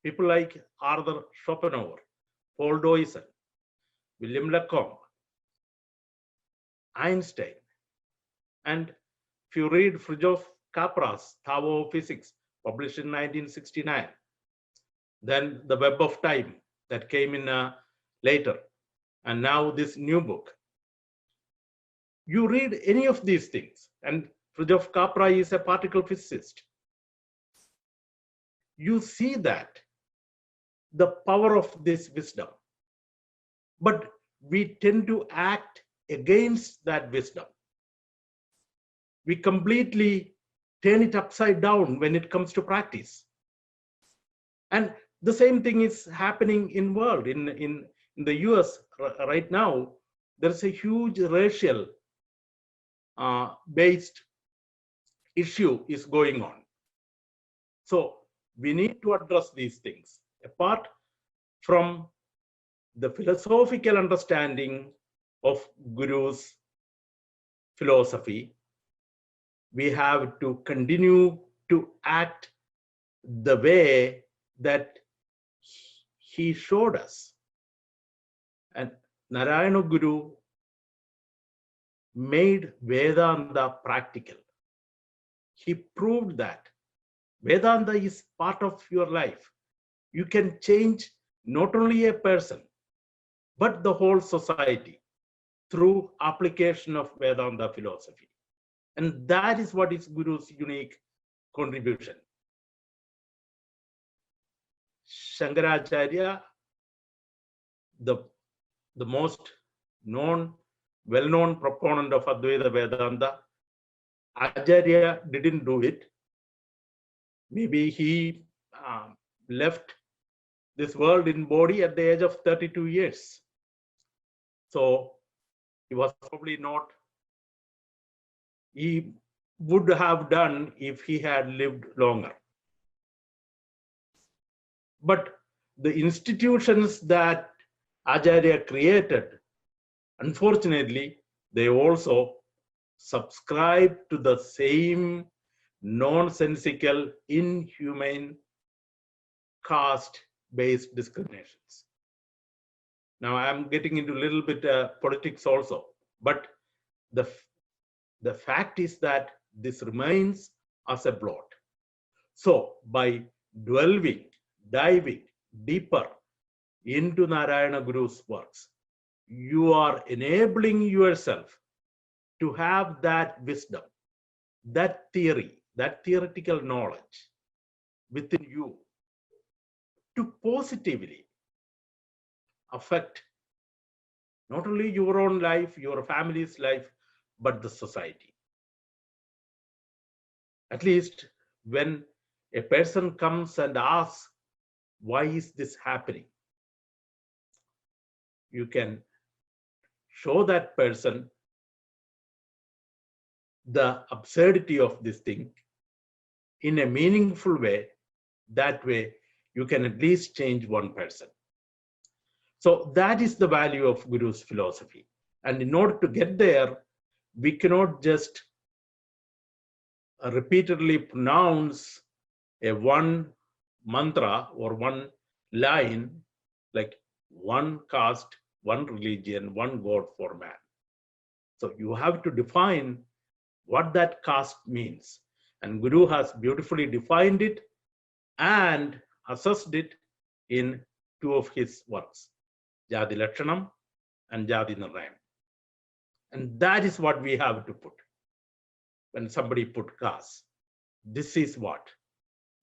People like Arthur Schopenhauer, Paul Doison, William Lacombe, Einstein, and if you read Fritjof Capra's Tao of Physics, published in 1969, then The Web of Time that came in later, and now this new book. You read any of these things, and Fritjof Capra is a particle physicist. You see that the power of this wisdom, but we tend to act against that wisdom. We completely turn it upside down when it comes to practice. And the same thing is happening in world. In the US right now, there's a huge racial based issue is going on. So we need to address these things. Apart from the philosophical understanding of Guru's philosophy, we have to continue to act the way that he showed us. And Narayana Guru made Vedanta practical. He proved that Vedanta is part of your life. You can change not only a person, but the whole society through application of Vedanta philosophy. And that is what is Guru's unique contribution. Shankaracharya, the most well-known proponent of Advaita Vedanta, Acharya didn't do it. Maybe he left this world in body at the age of 32 years. So he was probably not, he would have done if he had lived longer. But the institutions that Acharya created, unfortunately, they also subscribe to the same nonsensical, inhumane, caste-based discriminations. Now I'm getting into a little bit politics also, but the fact is that this remains as a blot. So by diving deeper into Narayana Guru's works, you are enabling yourself to have that wisdom, that theory, that theoretical knowledge within you to positively affect not only your own life, your family's life, but the society. At least when a person comes and asks, why is this happening? You can show that person the absurdity of this thing in a meaningful way. That way, you can at least change one person. So that is the value of Guru's philosophy. And in order to get there, we cannot just repeatedly pronounce a one mantra or one line like one caste, one religion, one God for man. So you have to define what that caste means. And Guru has beautifully defined it and assessed it in two of his works, Jadi Lakshanam and Jadi Nirnayam. And that is what we have to put. When somebody put caste, this is what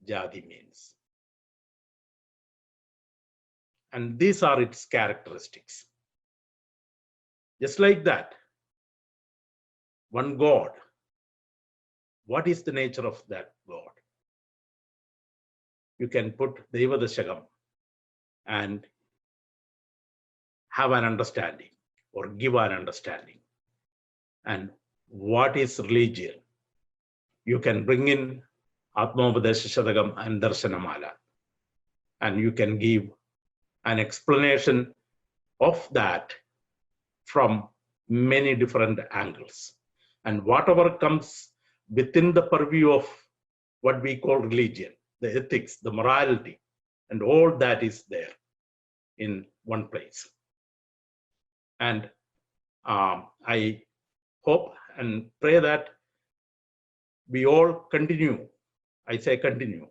Jadi means. And these are its characteristics. Just like that, one God. What is the nature of that God? You can put Deva Dashakam and have an understanding or give an understanding. And what is religion? You can bring in Atmopadesha Shadagam and Darshanamala, and you can give an explanation of that from many different angles. And whatever comes within the purview of what we call religion, the ethics, the morality, and all that is there in one place. And I hope and pray that we all continue, I say continue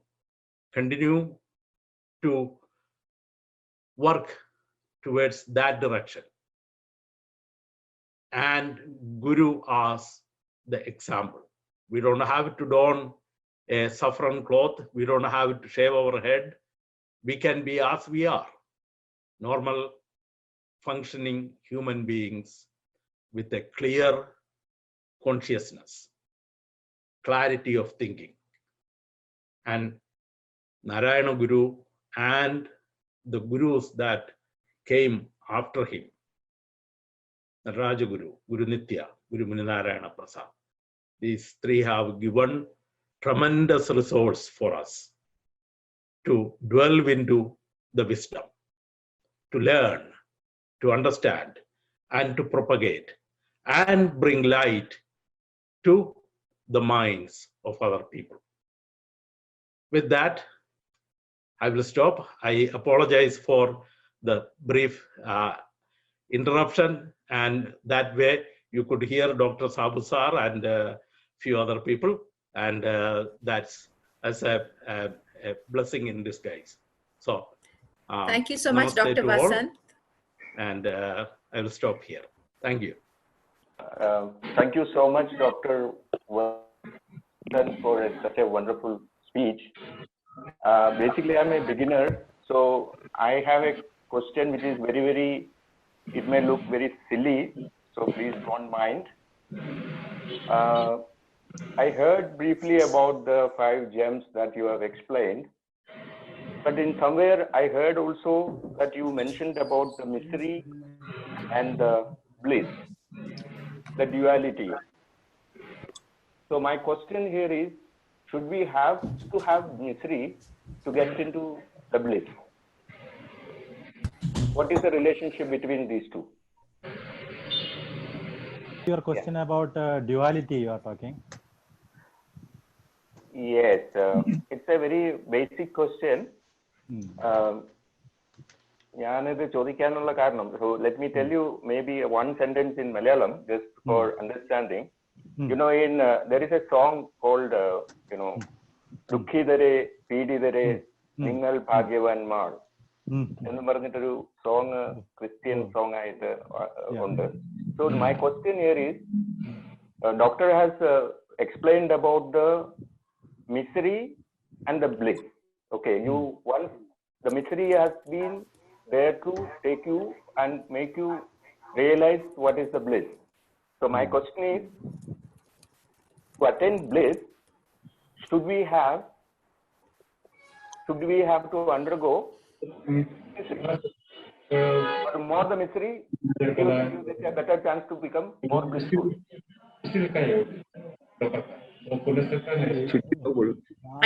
to work towards that direction. And Guru as the example. We don't have to don a saffron cloth. We don't have to shave our head. We can be as we are, normal functioning human beings with a clear consciousness, clarity of thinking. And Narayana Guru and the gurus that came after him, Raja Guru, Guru Nitya, Guru Muninarayana Prasad, these three have given tremendous resource for us to delve into the wisdom, to learn, to understand, and to propagate, and bring light to the minds of other people. With that, I will stop. I apologize for the brief interruption, and that way you could hear Dr. Sabu Sir and a few other people, and that's as a blessing in disguise. So thank you so much, Dr. Vasant. And I will stop here. Thank you. Thank you so much, Dr. Vasant, for such a wonderful speech. Basically, I'm a beginner, so I have a question which is it may look very silly, so please don't mind. I heard briefly about the 5 gems that you have explained, but in somewhere I heard also that you mentioned about the mystery and the bliss, the duality. So my question here is, should we have to have misery to get into the bliss? What is the relationship between these two? Your question about duality you are talking. Yes, it's a very basic question. So let me tell you maybe one sentence in Malayalam just for understanding. You know, in there is a song called, you know, Dukhidare, Pididare, Ningal Bhagyavanmar. എന്ന് പറഞ്ഞിട്ടൊരു song Christian song ആയിട്ട് ഉണ്ട്. So my question here is, doctor has explained about the misery and the bliss. Okay, you once the misery has been there to take you and make you realize what is the bliss. So my question is, to attain bliss, should we have to undergo or more the misery, you get a better chance to become more blissful?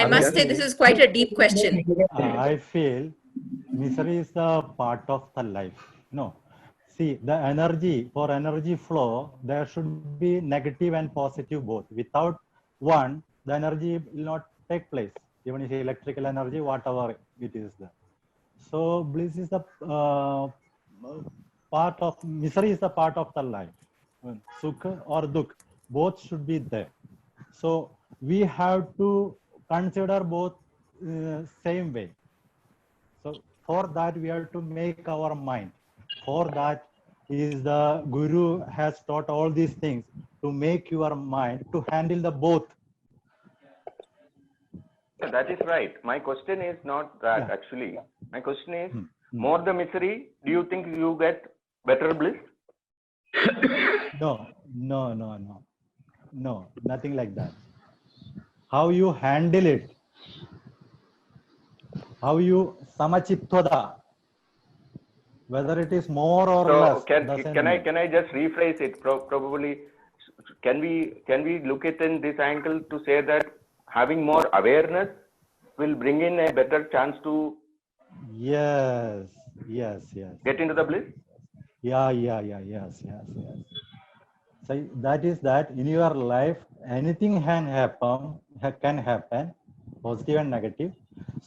I must say this is quite a deep question. I feel misery is a part of the life. No, see, the energy, for energy flow, there should be negative and positive both. Without one, the energy will not take place. Even if electrical energy, whatever it is there. So bliss is a part of, misery is a part of the life. Sukha or dukh, both should be there. So we have to consider both same way. So for that we have to make our mind. For that is the Guru has taught all these things to make your mind to handle the both. That is right. My question is not that actually. My question is, more the misery, do you think you get better bliss? No, nothing like that. How you handle it, how you samachittvada, whether it is more or less. Can I just rephrase it? Probably, can we look at in this angle to say that having more awareness will bring in a better chance to yes get into the bliss? Yes. So that is that in your life anything can happen, positive and negative.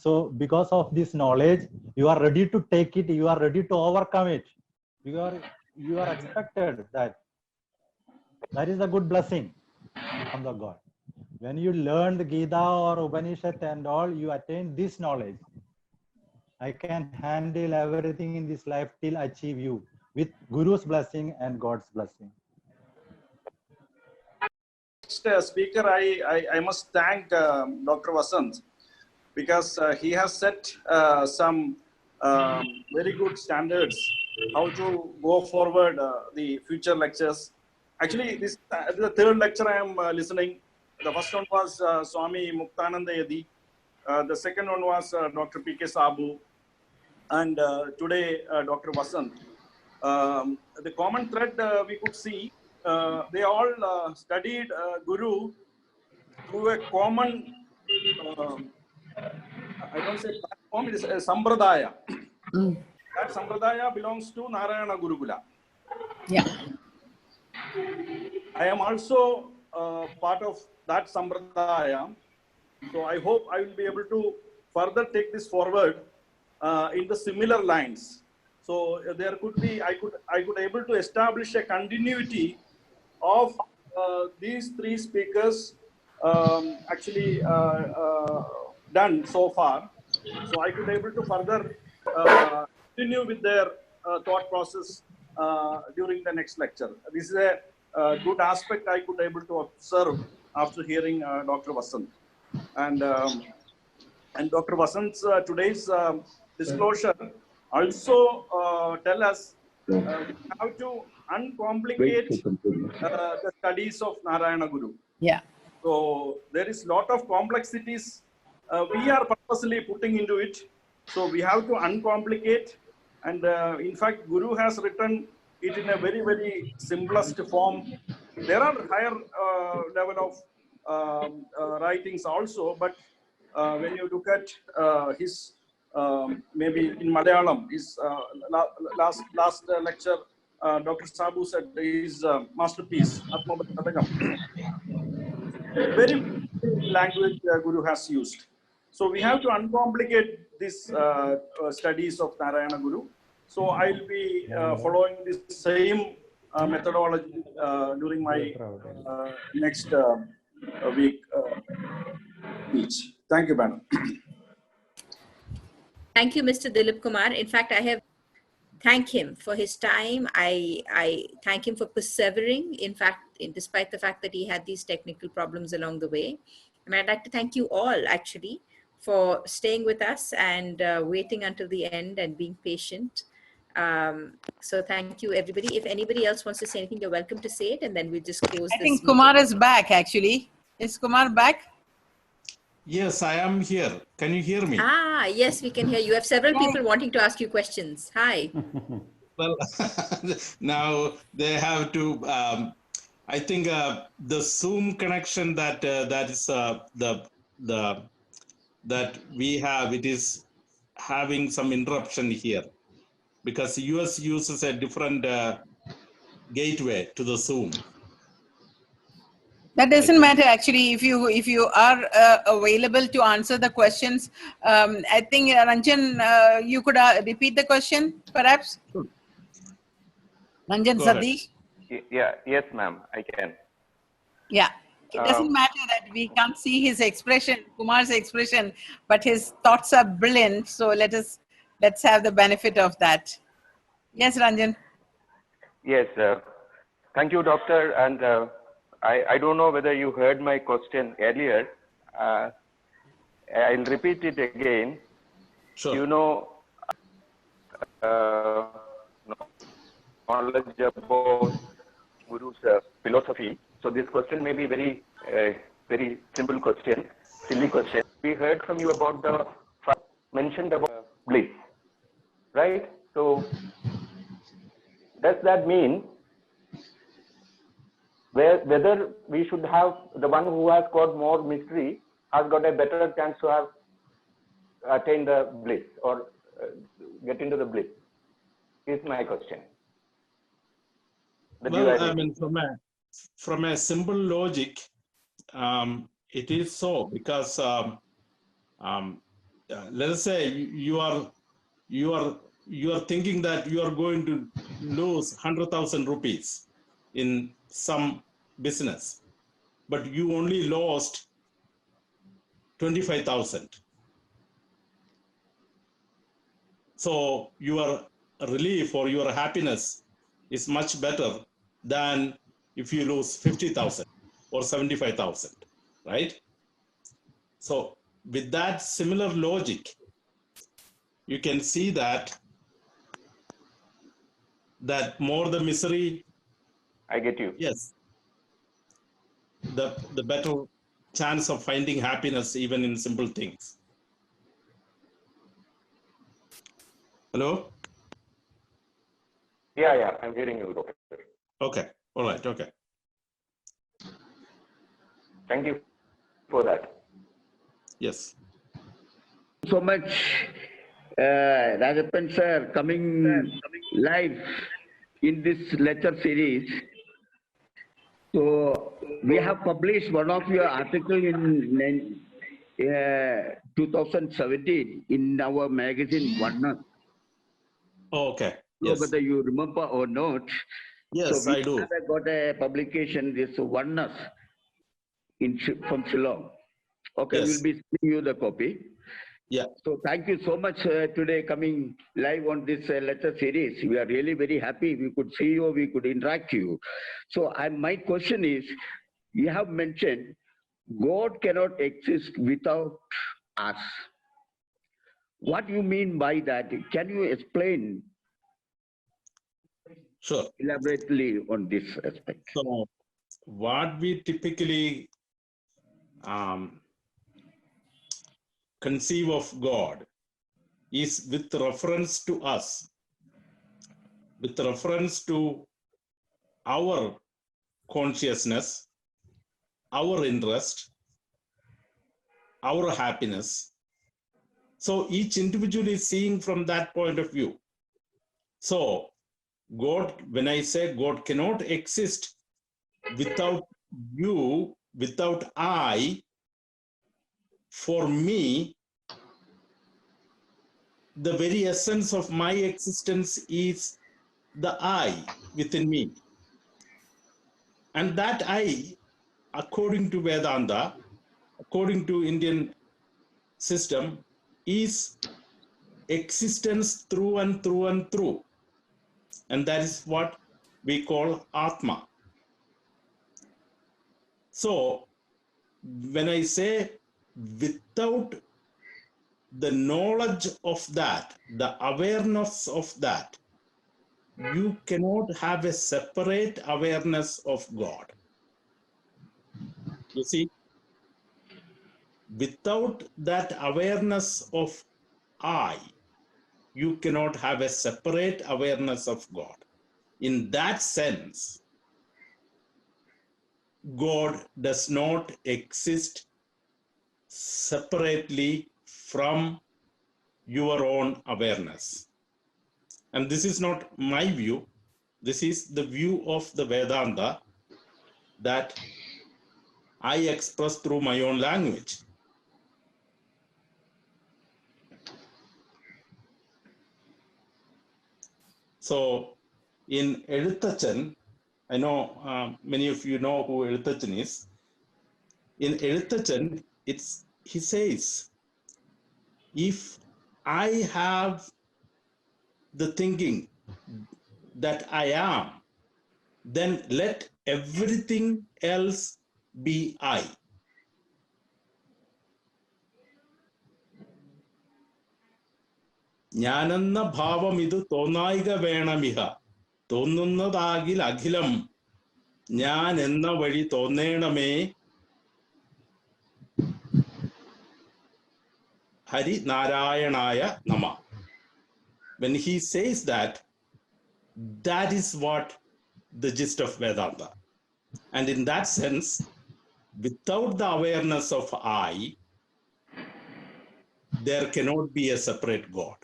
So because of this knowledge, you are ready to take it, you are ready to overcome it. You are expected that is a good blessing from the God. When you learn the Gita or Upanishad and all, you attain this knowledge. I can handle everything in this life till achieve you with Guru's blessing and God's blessing. Next speaker, I must thank Dr. Vasant, because he has set some very good standards how to go forward the future lectures. Actually, this is the third lecture I am listening. The first one was Swami Muktananda Yadi. The second one was Dr. P.K. Sabu. And today, Dr. Vasant. The common thread we could see, they all studied Guru through a common, I don't say platform, it is a Sampradaya. That Sampradaya belongs to Narayana Gurukula. Yeah. I am also part of that Sampradaya. So I hope I will be able to further take this forward in the similar lines. So there could be, I could able to establish a continuity of these three speakers actually done so far. So I could able to further continue with their thought process during the next lecture. This is a good aspect I could able to observe after hearing Dr. Vasant. And Dr. Vasant's today's disclosure also tell us we have to uncomplicate the studies of Narayana Guru. Yeah. So there is lot of complexities we are purposely putting into it. So we have to uncomplicate. And in fact, Guru has written it in a very, very simplest form. There are higher level of writings also, but when you look at his maybe in Malayalam, his last lecture, Dr. Sabu said his masterpiece, very language Guru has used. So we have to uncomplicate this studies of Narayana Guru. So I'll be following the same methodology during my next week speech. Thank you, madam. Thank you, Mr. Dilip Kumar. In fact, I have thank him for his time. I thank him for persevering. In fact, despite the fact that he had these technical problems along the way. And I'd like to thank you all actually for staying with us and waiting until the end and being patient. So thank you, everybody. If anybody else wants to say anything, you're welcome to say it, and then we'll just close I this think meeting. Kumar is back, actually. Is Kumar back? Yes, I am here. Can you hear me? Ah, yes, we can hear you. You have several people wanting to ask you questions. Hi. Well, now they have to. I think the Zoom connection that that is that we have, it is having some interruption here because US uses a different gateway to the Zoom. That doesn't matter, actually. If you are available to answer the questions, I think Ranjan, you could repeat the question, perhaps. Ranjan Go ahead. Sadish. Yeah, yes, ma'am, I can. Yeah, it doesn't matter that we can't see his expression, Kumar's expression, but his thoughts are brilliant. So let's have the benefit of that. Yes, Ranjan. Yes, thank you, doctor. And I don't know whether you heard my question earlier. I'll repeat it again. Sure. You know, knowledge about Guru's philosophy. So this question may be very simple question, silly question. We heard from you about the mentioned about bliss, right? So does that mean whether we should have the one who has got more mystery has got a better chance to have attained the bliss or get into the bliss? Is my question. Well, I mean, from a simple logic, it is so because let us say you are thinking that you are going to lose 100,000 rupees in some business, but you only lost 25,000. So your relief or your happiness is much better than if you lose 50,000 or 75,000, right? So with that similar logic, you can see that more the misery. I get you. Yes. The better chance of finding happiness even in simple things. Hello? Yeah, I'm hearing you, doctor. Okay, all right, okay. Thank you for that. Yes. So much, Rajappan sir, coming live in this lecture series. So we have published one of your article in 2017 in our magazine Oneness. Oh, okay. So Yes. whether you remember or not. Yes, so we I do. have got a publication, this Oneness from Shillong. Okay, Yes. we'll be sending you the copy. Yeah. So thank you so much today coming live on this lecture series. We are really very happy. We could see you, we could interact you. So my question is, you have mentioned God cannot exist without us. What do you mean by that? Can you explain Sure. elaborately on this aspect? So what we typically conceive of God is with reference to us, with reference to our consciousness, our interest, our happiness. So each individual is seeing from that point of view. So God, when I say God cannot exist without you, without I, for me, the very essence of my existence is the I within me. And that I, according to Vedanta, according to Indian system, is existence through and through and through. And that is what we call Atma. So when I say without the knowledge of that, the awareness of that, you cannot have a separate awareness of God. You see, without that awareness of I, you cannot have a separate awareness of God. In that sense, God does not exist separately from your own awareness. And this is not my view. This is the view of the Vedanta that I express through my own language. So in Elutachan, I know many of you know who Elutachan is. In Elutachan, he says, if I have the thinking that I am, then let everything else be I. Jnananna bhavamidu tonaiga venamiha, tonnunnadagil aghilam, jnan enna vali tonnename, Hari Narayanaya Nama. When he says that, that is what the gist of Vedanta. And in that sense, without the awareness of I, there cannot be a separate God.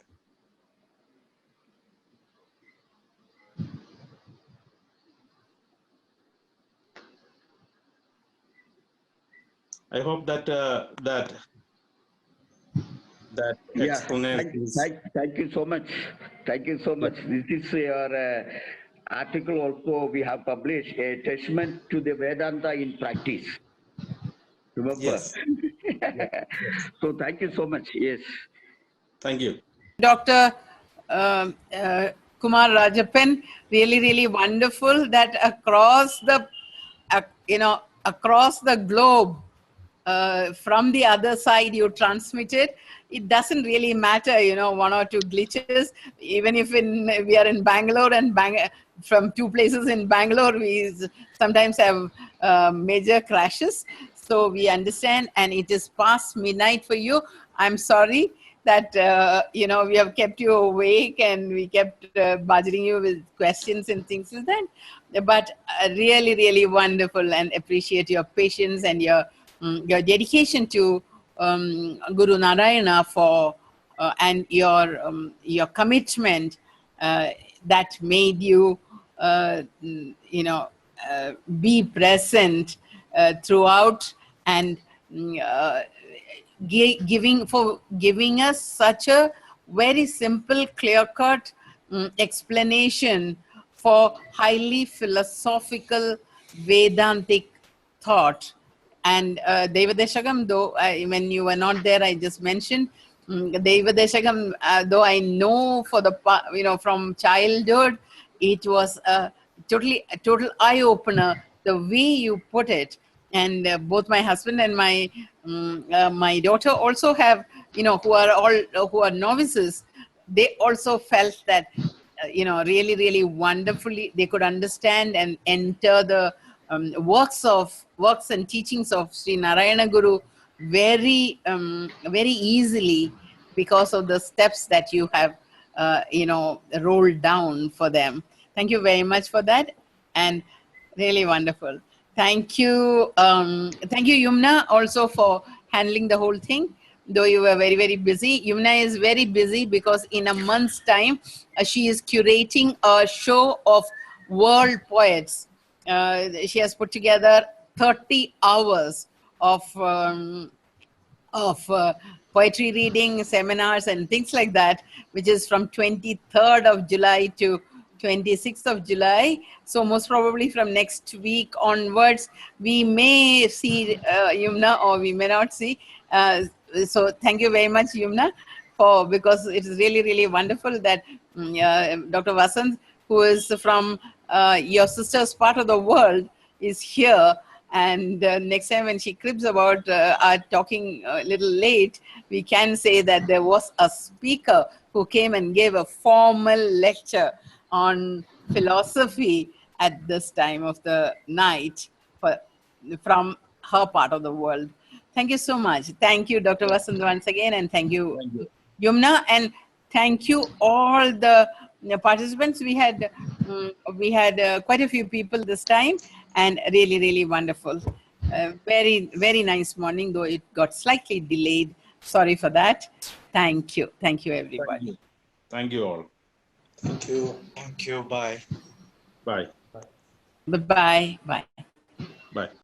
I hope that that explanation is... Thank you so much. Thank you so much. This is your article also we have published, a testament to the Vedanta in practice. Remember? Yes. So thank you so much. Yes. Thank you. Dr. Kumar Rajappan, really wonderful that across the, across the globe, from the other side you transmitted. It doesn't really matter, one or two glitches. Even if we are in Bangalore and from two places in Bangalore, we sometimes have major crashes. So we understand, and it is past midnight for you. I'm sorry that, we have kept you awake and we kept bothering you with questions and things like that. But really wonderful, and appreciate your patience and your dedication to Guru Narayana for and your commitment that made you be present throughout, and giving us such a very simple, clear-cut explanation for highly philosophical Vedantic thought. And Devadeshagam, though when you were not there, I just mentioned Devadeshagam. Though I know from childhood, it was a total eye opener. The way you put it, and both my husband and my daughter also have, who are novices. They also felt that, really wonderfully they could understand and enter the works and teachings of Sri Narayana Guru very easily, because of the steps that you have rolled down for them. Thank you very much for that, and really wonderful. Thank you, Yumna, also for handling the whole thing. Though you were very busy, Yumna is very busy because in a month's time she is curating a show of world poets. She has put together 30 hours of poetry reading, seminars and things like that, which is from 23rd of July to 26th of July. So most probably from next week onwards, we may see Yumna or we may not see. So thank you very much, Yumna, because it is really, really wonderful that Dr. Vasant, who is from your sister's part of the world, is here. And next time when she cribs about our talking a little late, we can say that there was a speaker who came and gave a formal lecture on philosophy at this time of the night from her part of the world. Thank you so much. Thank you, Dr. Vasant, once again, and thank you, Yumna, and thank you all the participants. We had quite a few people this time, and really, really wonderful. Very, very nice morning, though it got slightly delayed. Sorry for that. Thank you. Thank you, everybody. Thank you all. Thank you. Thank you. Bye. Bye. Bye-bye. Bye. Bye.